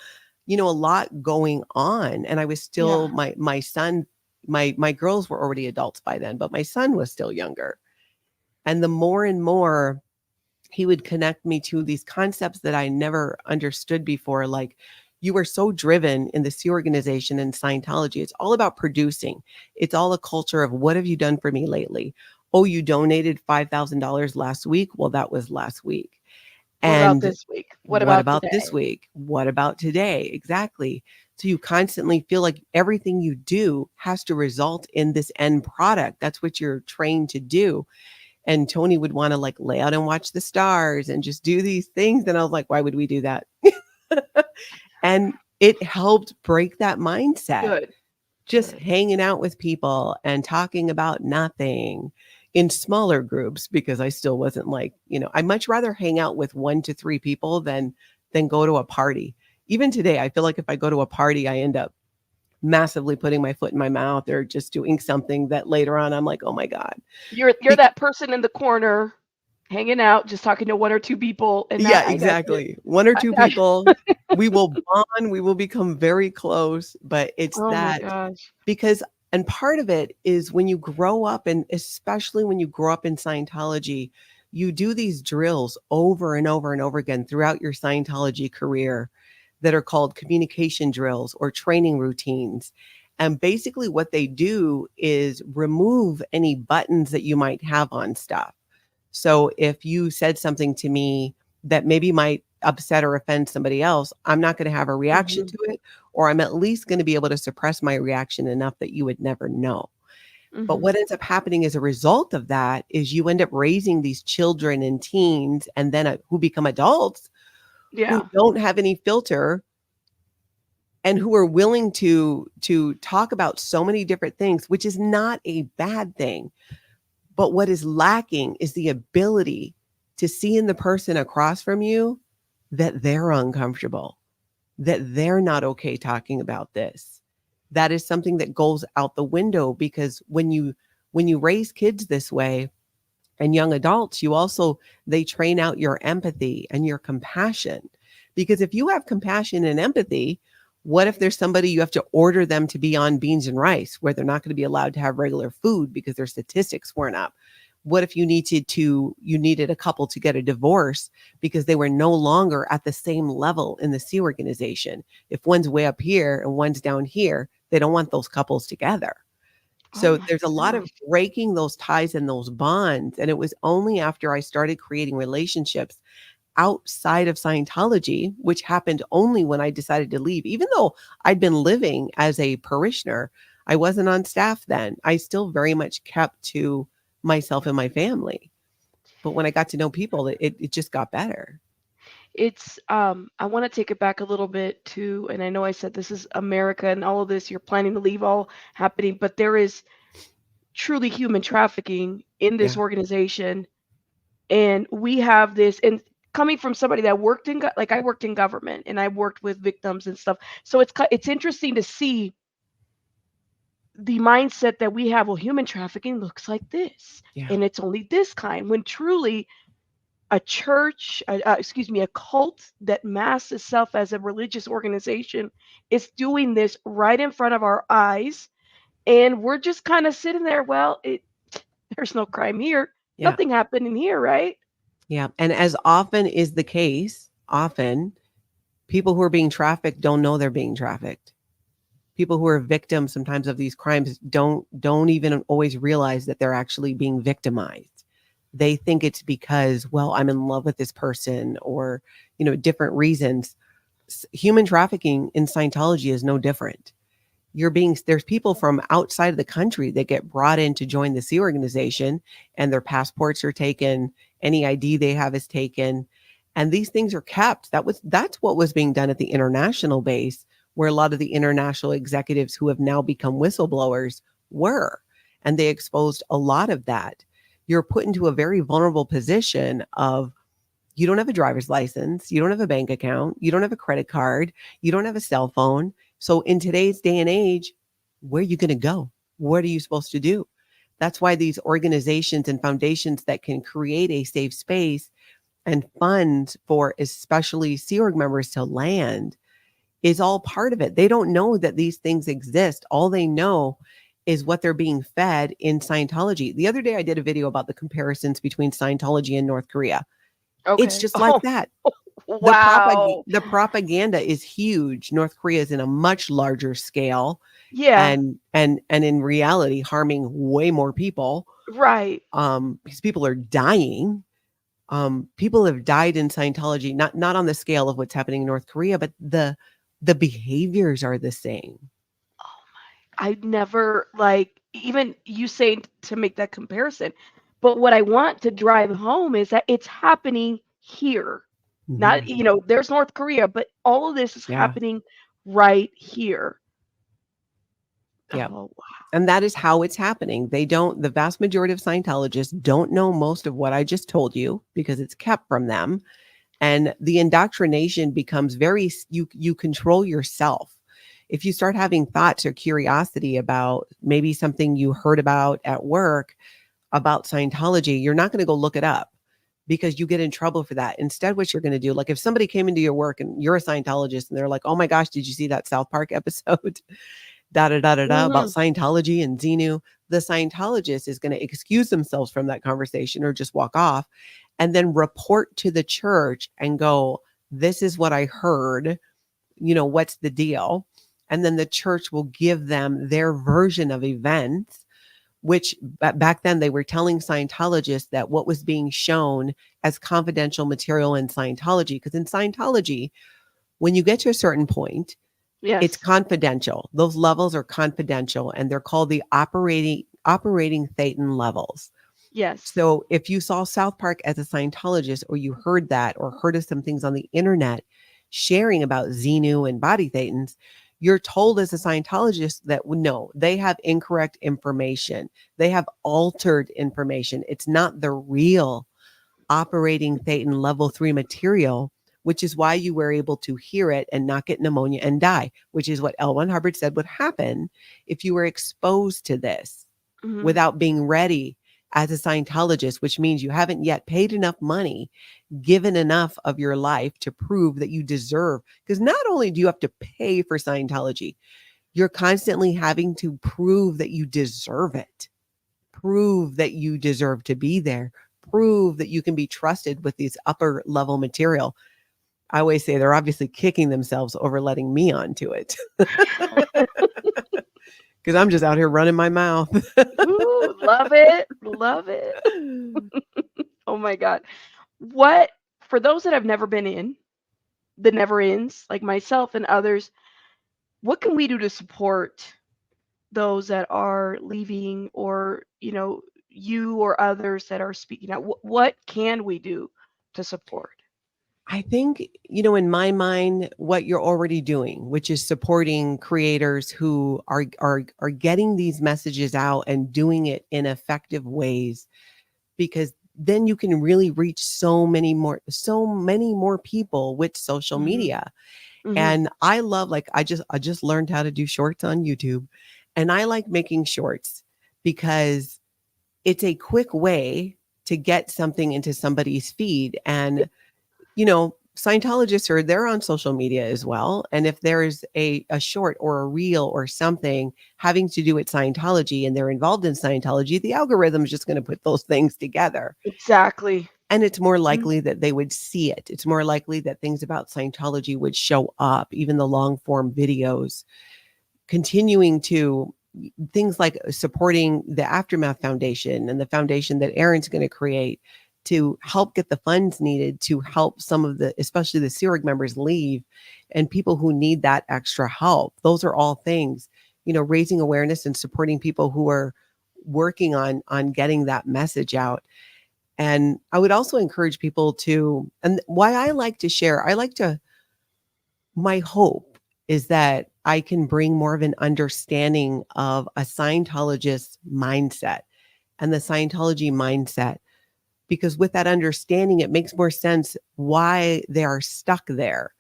a lot going on. And I was still Yeah. my son, my girls were already adults by then, but my son was still younger. And the more and more he would connect me to these concepts that I never understood before. Like, you are so driven in the C organization and Scientology. It's all about producing. It's all a culture of what have you done for me lately? Oh, you donated $5,000 last week. Well, that was last week. What about And this week? What what about about this today? week? What about today? Exactly. So you constantly feel like everything you do has to result in this end product. That's what you're trained to do. And Tony would want to like lay out and watch the stars and just do these things. And I was like, why would we do that? And it helped break that mindset. Good. Just Good. hanging out with people and talking about nothing in smaller groups, because I still wasn't like, I much rather hang out with 1 to 3 people than go to a party. Even today, I feel like if I go to a party, I end up massively putting my foot in my mouth or just doing something that later on I'm like, oh my God. You're that person in the corner hanging out, just talking to 1 or 2 people, and Yeah, I got you. exactly. 1 or I 2 got you. people, we will bond, we will become very close, but it's Oh my that gosh. because and part of it is when you grow up, and especially when you grow up in Scientology, you do these drills over and over and over again throughout your Scientology career that are called communication drills or training routines. And basically what they do is remove any buttons that you might have on stuff. So if you said something to me that maybe might upset or offend somebody else, I'm not going to have a reaction Mhm. to it, or I'm at least going to be able to suppress my reaction enough that you would never know. But Mhm. what ends up happening as a result of that is you end up raising these children and teens and then who become adults who Yeah. don't have any filter and who are willing to talk about so many different things, which is not a bad thing. But what is lacking is the ability to see in the person across from you that they're uncomfortable, that they're not okay talking about this. That is something that goes out the window because when you raise kids this way and young adults, you also they train out your empathy and your compassion. Because if you have compassion and empathy, what if there's somebody you have to order them to be on beans and rice where they're not going to be allowed to have regular food because their statistics weren't up? What if you needed a couple to get a divorce because they were no longer at the same level in the C organization? If one's way up here and one's down here, they don't want those couples together. Oh So my there's a lot of gosh. breaking those ties and those bonds. And it was only after I started creating relationships outside of Scientology, which happened only when I decided to leave. Even though I'd been living as a parishioner, I wasn't on staff then. I still very much kept to myself and my family. But when I got to know people, it just got better. I want to take it back a little bit to, and I know I said this is America and all of this, you're planning to leave all happening, but there is truly human trafficking in this Yeah. organization. And we have this, and coming from somebody that worked in, like I worked in government and I worked with victims and stuff. So it's interesting to see the mindset that we have. Well, human trafficking looks like this, Yeah. and it's only this kind, when truly a church, excuse me, a cult that masks itself as a religious organization is doing this right in front of our eyes. And we're just kind of sitting there, well, there's no crime here. Yeah. Nothing happened in here, right? Yeah. And as often is the case, often people who are being trafficked don't know they're being trafficked. People who are victims sometimes of these crimes don't even always realize that they're actually being victimized. They think it's because, well, I'm in love with this person or, different reasons. Human trafficking in Scientology is no different. There's people from outside of the country that get brought in to join the C organization and their passports are taken, any ID they have is taken, and these things are kept. That's what was being done at the international base where a lot of the international executives who have now become whistleblowers were. And they exposed a lot of that. You're put into a very vulnerable position of you don't have a driver's license, you don't have a bank account, you don't have a credit card, you don't have a cell phone. So in today's day and age, where are you going to go? What are you supposed to do? That's why these organizations and foundations that can create a safe space and funds for especially Sea Org members to land is all part of it. They don't know that these things exist. All they know is what they're being fed in Scientology. The other day, I did a video about the comparisons between Scientology and North Korea. It's Okay. just like Oh, that. wow. The propaganda is huge. North Korea is in a much larger scale, Yeah, and in reality, harming way more people. right. Because people are dying. People have died in Scientology, not on the scale of what's happening in North Korea, but the behaviors are the same. I never like even you saying to make that comparison. But what I want to drive home is that it's happening here. Not, Mhm. there's North Korea, but all of this is Yeah. happening right here. Yeah. Oh, And that is how it's happening. The vast majority of Scientologists don't know most of what I just told you because it's kept from them. And the indoctrination becomes you control yourself. If you start having thoughts or curiosity about maybe something you heard about at work about Scientology, you're not going to go look it up because you get in trouble for that. Instead, what you're going to do, like if somebody came into your work and you're a Scientologist and they're like, oh my gosh, did you see that South Park episode? Da da da da da about wow. Scientology and Xenu, the Scientologist is going to excuse themselves from that conversation or just walk off and then report to the church and go, this is what I heard. What's the deal? And then the church will give them their version of events, which back then they were telling Scientologists that what was being shown as confidential material in Scientology, because in Scientology, when you get to a certain point, it's Yes. confidential. Those levels are confidential and they're called the operating Thetan levels. Yes. So if you saw South Park as a Scientologist or you heard that or heard of some things on the internet sharing about Xenu and body Thetans, you're told as a Scientologist that no, they have incorrect information. They have altered information. It's not the real operating Thetan level 3 material, which is why you were able to hear it and not get pneumonia and die, which is what L. Ron Hubbard said would happen if you were exposed to this Hmm. without being ready as a Scientologist, which means you haven't yet paid enough money, given enough of your life to prove that you deserve. Because not only do you have to pay for Scientology, you're constantly having to prove that you deserve it, prove that you deserve to be there, prove that you can be trusted with these upper level material. I always say they're obviously kicking themselves over letting me onto it because I'm just out here running my mouth. Ooh, love it. Love it. Oh my God. What, for those that have never been in the never ends, like myself and others, what can we do to support those that are leaving or, you or others that are speaking out? What can we do to support? I think, in my mind, what you're already doing, which is supporting creators who are getting these messages out and doing it in effective ways, because then you can really reach so many more people with social Hmm. media. Hmm. And I love, like, I just learned how to do shorts on YouTube, and I like making shorts because it's a quick way to get something into somebody's feed. And Scientologists they're on social media as well. And if there's a short or a reel or something having to do with Scientology and they're involved in Scientology, the algorithm is just going to put those things together. Exactly. And it's more Mhm. likely that they would see it. It's more likely that things about Scientology would show up, even the long form videos, continuing to things like supporting the Aftermath Foundation and the foundation that Aaron's going to create to help get the funds needed to help some of especially the Sea Org members leave and people who need that extra help. Those are all things, raising awareness and supporting people who are working on getting that message out. And I would also encourage people to, and why I like to share, my hope is that I can bring more of an understanding of a Scientologist mindset and the Scientology mindset, because with that understanding, it makes more sense why they are stuck there.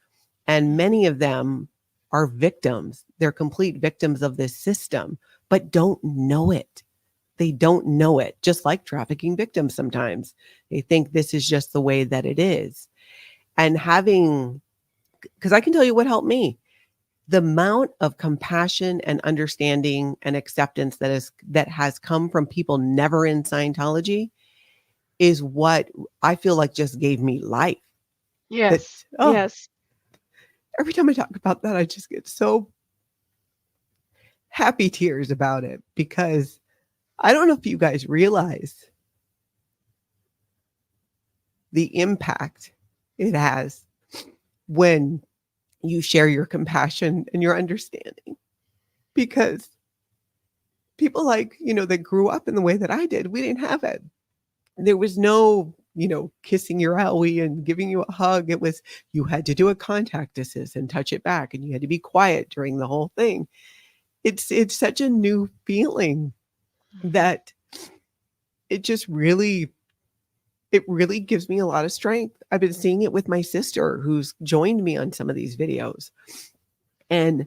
And many of them are victims. They're complete victims of this system, but don't know it. They don't know it, just like trafficking victims sometimes. They think this is just the way that it is. And having, because I can tell you what helped me, the amount of compassion and understanding and acceptance that has come from people never in Scientology is what I feel like just gave me life. That, Yes. oh, Yes. every time I talk about that, I just get so happy tears about it, because I don't know if you guys realize the impact it has when you share your compassion and your understanding. Because people like, that grew up in the way that I did, we didn't have it. There was no, kissing your owie and giving you a hug. It was, you had to do a contact assist and touch it back, and you had to be quiet during the whole thing. It's such a new feeling that it just really it really gives me a lot of strength. I've been seeing it with my sister, who's joined me on some of these videos. And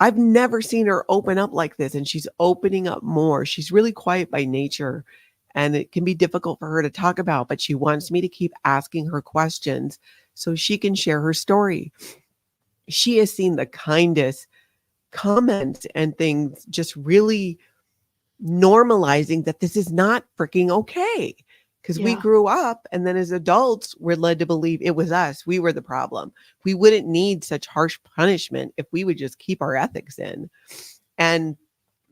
I've never seen her open up like this, and she's opening up more. She's really quiet by nature, and it can be difficult for her to talk about, but she wants me to keep asking her questions so she can share her story. She has seen the kindest comments and things, just really normalizing that this is not freaking okay. Because we Yeah. grew up, and then as adults, we're led to believe it was us. We were the problem. We wouldn't need such harsh punishment if we would just keep our ethics in. And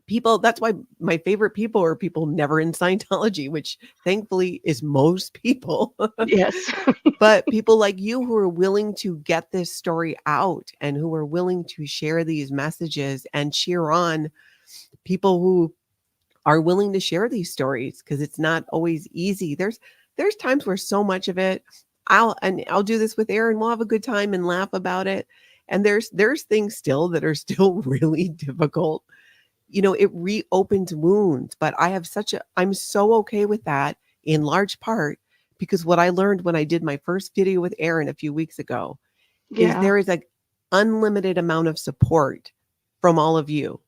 people, that's why my favorite people are people never in Scientology, which thankfully is most people. Yes. But people like you who are willing to get this story out and who are willing to share these messages and cheer on people who are willing to share these stories, because it's not always easy. There's times where so much of it, I'll do this with Aaron. We'll have a good time and laugh about it. And there's things still that are still really difficult. It reopens wounds, but I'm so okay with that, in large part because what I learned when I did my first video with Aaron a few weeks ago is Yeah. there is a unlimited amount of support from all of you,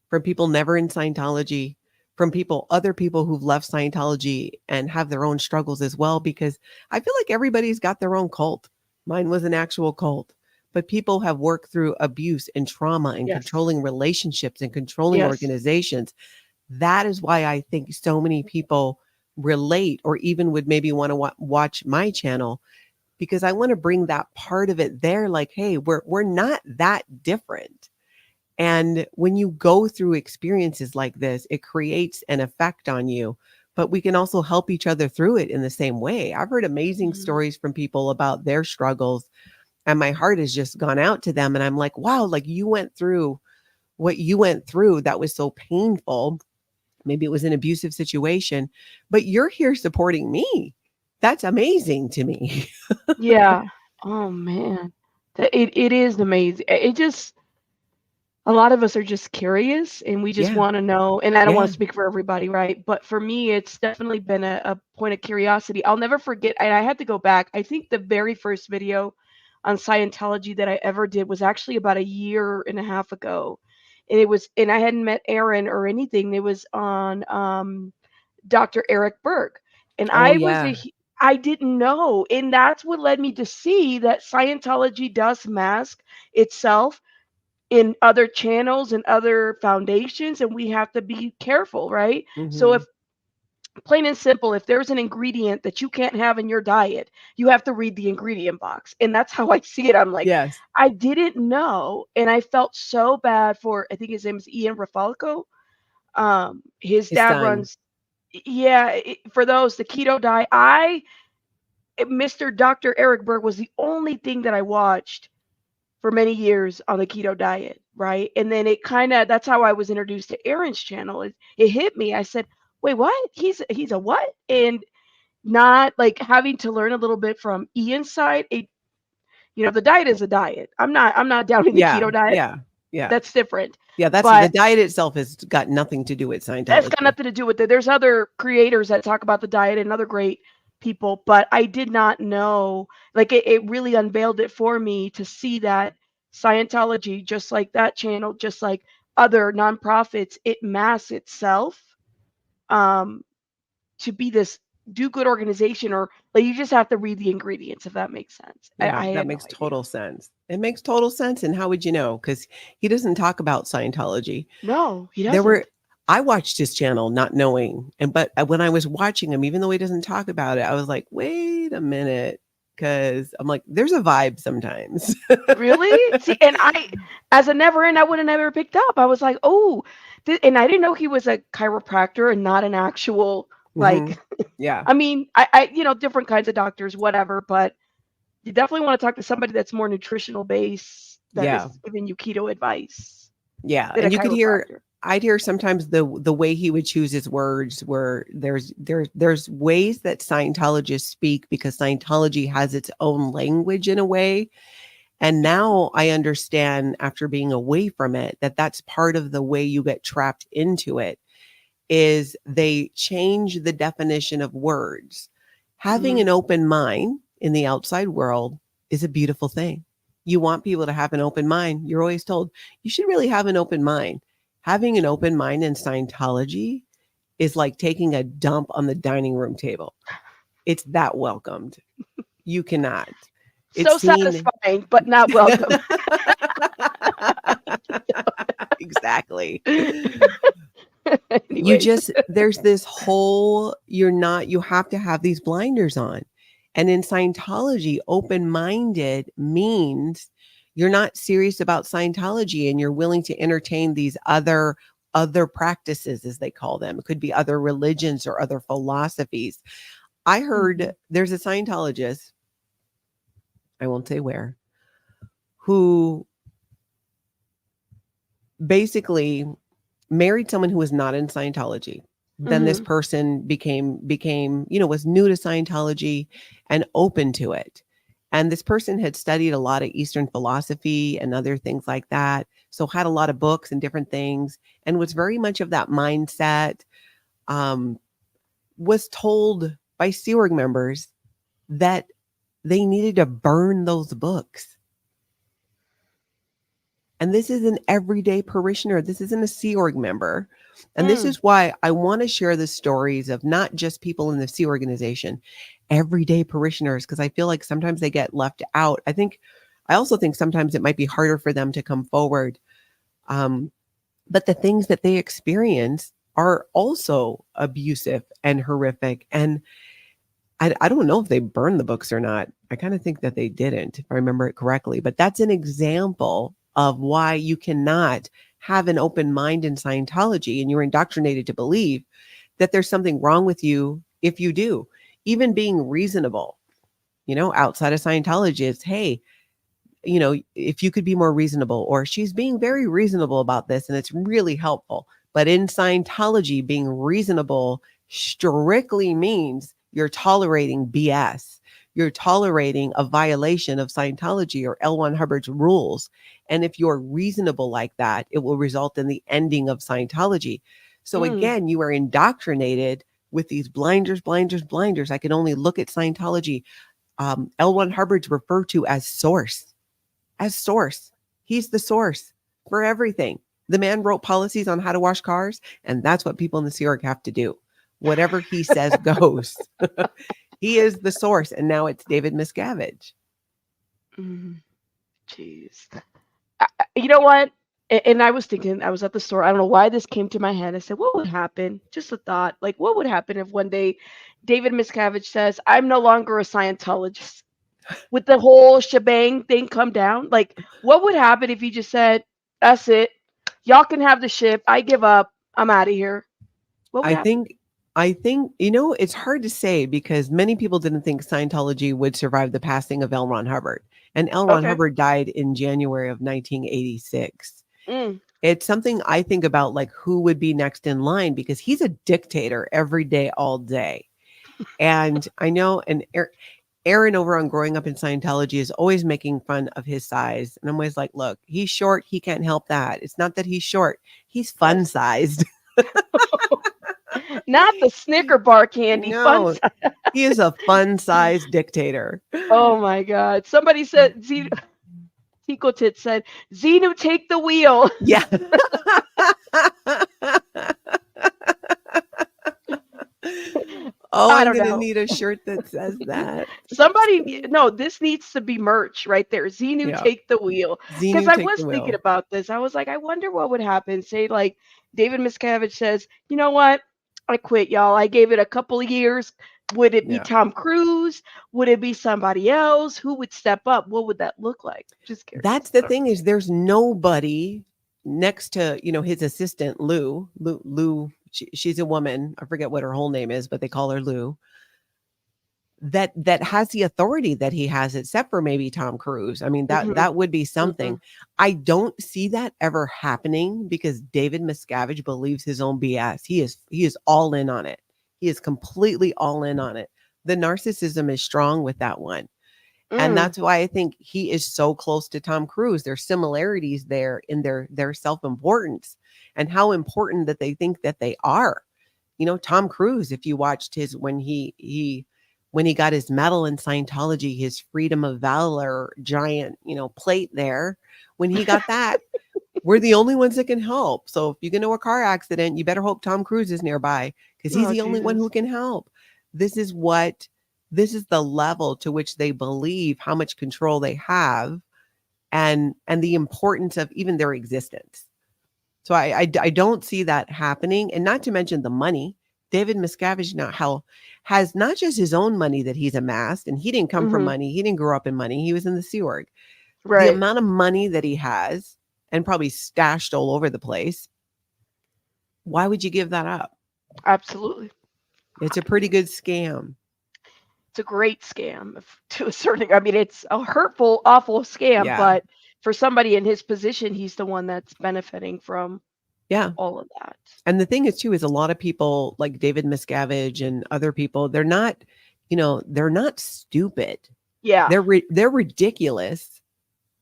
from people never in Scientology, from other people who've left Scientology and have their own struggles as well, because I feel like everybody's got their own cult. Mine was an actual cult, but people have worked through abuse and trauma and Yes. controlling relationships and controlling Yes. organizations. That is why I think so many people relate, or even would maybe want to watch my channel, because I want to bring that part of it there. Like, hey, we're not that different. And when you go through experiences like this, it creates an effect on you, but we can also help each other through it in the same way. I've heard amazing Mhm. stories from people about their struggles, and my heart has just gone out to them. And I'm like, wow, like you went through what you went through that was so painful. Maybe it was an abusive situation, but you're here supporting me. That's amazing to me. Yeah. Oh man. It is amazing. It just, a lot of us are just curious and we just Yeah. want to know. And I don't want Yeah. to speak for everybody, right? But for me, it's definitely been a point of curiosity. I'll never forget, and I had to go back. I think the very first video on Scientology that I ever did was actually about a year and a half ago. And I hadn't met Aaron or anything. It was on Dr. Eric Berg. And Oh, I was yeah. I didn't know. And that's what led me to see that Scientology does mask itself in other channels and other foundations, and we have to be careful, right? So Hmm. if, plain and simple, if there's an ingredient that you can't have in your diet, you have to read the ingredient box. And that's how I see it. I'm like, Yes. I didn't know, and I felt so bad for, I think his name is Ian Rafalco. His His dad son. runs, yeah, for those, the keto diet. Mr. Dr. Eric Berg was the only thing that I watched for many years on the keto diet, right? And then it kind of, that's how I was introduced to Aaron's channel. It hit me. I said, "Wait, what? He's a what?" And not like having to learn a little bit from Ian's side. The diet is a diet. I'm not downing the Yeah, keto diet. yeah, yeah. That's different. Yeah, that's the But diet itself has got nothing to do with that's got Scientology. nothing to do with it. There's other creators that talk about the diet and other great people, but I did not know. Like it really unveiled it for me to see that Scientology, just like that channel, just like other nonprofits, it masks itself um, to be this do good organization, or like you just have to read the ingredients if that makes sense. Yeah, I that had no makes idea. total sense. It makes total sense, and how would you know? Because he doesn't talk about Scientology. No, he There were doesn't. I watched his channel not knowing, but when I was watching him, even though he doesn't talk about it, I was like, "Wait a minute," because I'm like, "There's a vibe sometimes." Really? See, and I, as a never in, I would have never picked up. I was like, oh, and I didn't know he was a chiropractor and not an actual, Mhm. like, Yeah, I mean, different kinds of doctors, whatever, but you definitely want to talk to somebody that's more nutritional based, that yeah. is giving you keto advice Yeah, than a and you could hear chiropractor. I'd hear sometimes the way he would choose his words where there's ways that Scientologists speak because Scientology has its own language in a way. And now I understand after being away from it that that's part of the way you get trapped into it is they change the definition of words. Having Mm-hmm. an open mind in the outside world is a beautiful thing. You want people to have an open mind. You're always told you should really have an open mind. Having an open mind in Scientology is like taking a dump on the dining room table. It's that welcomed. You cannot. It's So seen. satisfying, but not welcome. Exactly. You Anyways. just there's this whole you have to have these blinders on. And in Scientology, open-minded means you're not serious about Scientology and you're willing to entertain these other practices as they call them. It could be other religions or other philosophies. I Mm-hmm. heard there's a Scientologist, I won't say where, who basically married someone who was not in Scientology. Then this Mm-hmm. person was new to Scientology and open to it. And this person had studied a lot of Eastern philosophy and other things like that. So had a lot of books and different things and was very much of that mindset. Um, was told by Sea Org members that they needed to burn those books. And this is an everyday parishioner. This isn't a Sea Org member. And this Mm. is why I want to share the stories of not just people in the Sea organization, everyday parishioners, because I feel like sometimes they get left out. I also think sometimes it might be harder for them to come forward. Um, but the things that they experience are also abusive and horrific. And I don't know if they burned the books or not. I kind of think that they didn't, if I remember it correctly. But that's an example of why you cannot have an open mind in Scientology and you're indoctrinated to believe that there's something wrong with you if you do. Even being reasonable, outside of Scientology is, hey, if you could be more reasonable, or she's being very reasonable about this and it's really helpful. But in Scientology, being reasonable strictly means you're tolerating BS. You're tolerating a violation of Scientology or L. Ron Hubbard's rules. And if you're reasonable like that, it will result in the ending of Scientology. So Mm. again, you are indoctrinated with these blinders, blinders, blinders. I can only look at Scientology. L. Ron Hubbard's referred to as source. As source. He's the source for everything. The man wrote policies on how to wash cars, and that's what people in the Sea Org have to do. Whatever he says goes. He is the source, and now it's David Miscavige. Mm. Jeez. You know what? And I was thinking, I was at the store. I don't know why this came to my head. I said, what would happen? Just a thought. Like, what would happen if one day David Miscavige says, I'm no longer a Scientologist? Would the whole shebang thing come down? Like, what would happen if he just said, that's it. Y'all can have the ship. I give up. I'm out of here. What would I happen? think I think, it's hard to say because many people didn't think Scientology would survive the passing of L. Ron Hubbard. And L. Ron Okay. Hubbard died in January of 1986. Mm. It's something I think about, like who would be next in line because he's a dictator every day, all day. And I know, and Aaron over on Growing Up in Scientology is always making fun of his size. And I'm always like, look, he's short. He can't help that. It's not that he's short. He's fun Yes. sized. Not the Snicker bar candy, fun No, size. he is a fun sized dictator. Oh my God. Somebody said, Tico Tit said, Xenu, take the wheel. Yeah. Oh, I I'm don't going to know. need a shirt that says that. Somebody, no, this needs to be merch right there. Xenu, Yeah. take the wheel. Because Xenu, I take was the thinking wheel. about this. I was like, I wonder what would happen. Say, like, David Miscavige says, you know what? I quit, y'all. I gave it a couple of years. Would it be Yeah. Tom Cruise? Would it be somebody else? Who would step up? What would that look like? Just curious. That's the thing is there's nobody next to, his assistant, Lou, she's a woman. I forget what her whole name is, but they call her Lou. That has the authority that he has, except for maybe Tom Cruise. I mean, Mhm, that would be something. mhm, I don't see that ever happening because David Miscavige believes his own BS. He is all in on it. He is completely all in on it. The narcissism is strong with that one. And mm, that's why I think he is so close to Tom Cruise. There's similarities there in their self-importance and how important that they think that they are. Tom Cruise, if you watched his when he got his medal in Scientology, his Freedom of Valor giant, plate there, when he got that, we're the only ones that can help. So if you get into a car accident, you better hope Tom Cruise is nearby because he's Oh, the only one Jesus. who can help. This is the level to which they believe how much control they have and the importance of even their existence. So I don't see that happening. And not to mention the money. David Miscavige now has not just his own money that he's amassed, and he didn't come from Mhm, money. He didn't grow up in money. He was in the Sea Org. The right. amount of money that he has and probably stashed all over the place, why would you give that up? Absolutely. It's a pretty good scam. It's a great scam to a certain. I mean, it's a hurtful, awful scam, Yeah. but for somebody in his position, he's the one that's benefiting from Yeah. all of that. And the thing is too, is a lot of people like David Miscavige and other people, they're not stupid. Yeah. They're ridiculous,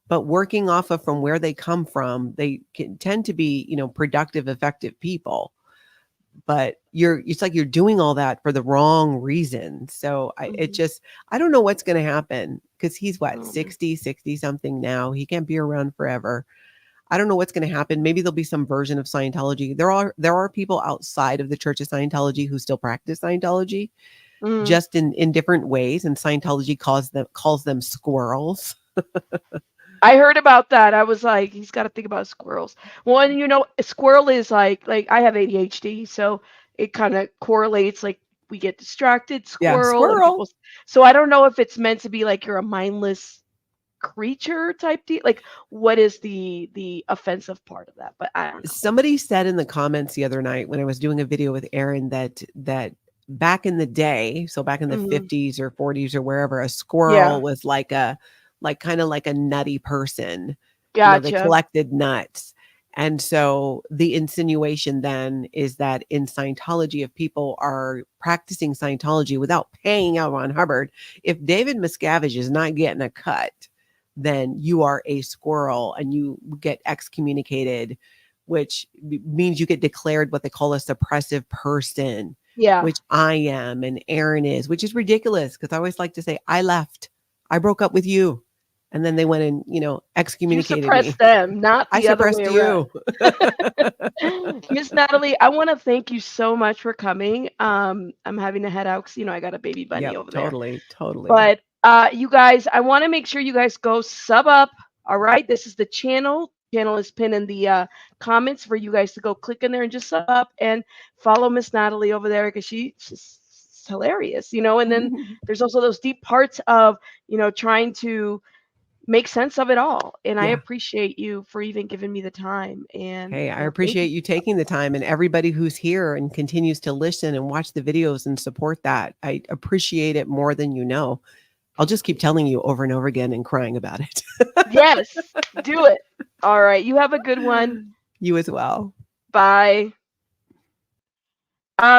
but working off of from where they come from, they can tend to be, productive, effective people. But it's like you're doing all that for the wrong reason. So Mhm. I don't know what's going to happen because he's what, Oh, man. 60 something now. He can't be around forever. I don't know what's going to happen. Maybe there'll be some version of Scientology. There are people outside of the Church of Scientology who still practice Scientology, Mm. just in different ways. And Scientology calls them squirrels. I heard about that. I was like, he's got to think about squirrels. Well, and a squirrel is like I have ADHD, so it kind of correlates. Like we get distracted, Yeah, squirrel, and squirrel. people. So I don't know if it's meant to be like you're a mindless creature type deal. Like what is the offensive part of that? But I don't know. Somebody said in the comments the other night when I was doing a video with Aaron that back in the day, so back in the Hmm. 50s or 40s or wherever, a Yeah, squirrel was like kind of like a nutty person. They gotcha. collected nuts. And so the insinuation then is that in Scientology, if people are practicing Scientology without paying out on Hubbard, if David Miscavige is not getting a cut, then you are a squirrel and you get excommunicated, which means you get declared what they call a suppressive person, Yeah. which I am and Aaron is, which is ridiculous because I always like to say, I left. I broke up with you. And then they went and, You excommunicated suppress me. them, not I the other way suppressed around. you. Miss Natalie, I want to thank you so much for coming. I'm having to head out because I got a baby bunny Yep, over there. totally, totally. But you guys, I want to make sure you guys go sub up. All right, this is the channel. Channel is pinned in the comments for you guys to go click in there and just sub up and follow Miss Natalie over there because she's hilarious, And then there's also those deep parts of trying to make sense of it all. And I Yeah. appreciate you for even giving me the time. And Hey, I thank appreciate you. you taking the time and everybody who's here and continues to listen and watch the videos and support that. I appreciate it more than you know. I'll just keep telling you over and over again and crying about it. Yes, do it. All right. You have a good one. You as well. Bye.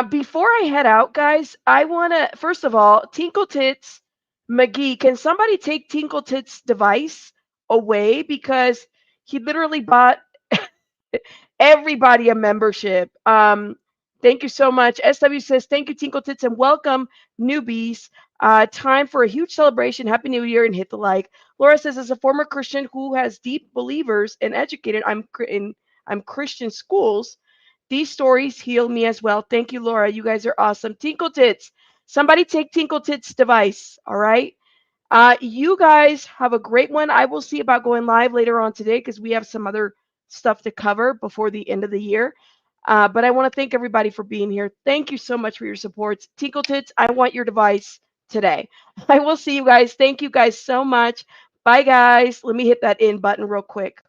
Before I head out, guys, I want to, first of all, Tinkle Tits McGee, can somebody take Tinkle Tit's device away because he literally bought everybody a membership. Thank you so much. SW says, thank you, Tinkle Tits, and welcome, newbies. Time for a huge celebration. Happy New Year and hit the like. Laura says, as a former Christian who has deep believers and educated, I'm Christian schools. These stories heal me as well. Thank you, Laura. You guys are awesome. Tinkle Tits. Somebody take Tinkle Tits' device. All right. You guys have a great one. I will see about going live later on today because we have some other stuff to cover before the end of the year. But I want to thank everybody for being here. Thank you so much for your support. Tinkle Tits, I want your device today. I will see you guys. Thank you guys so much. Bye, guys. Let me hit that in button real quick.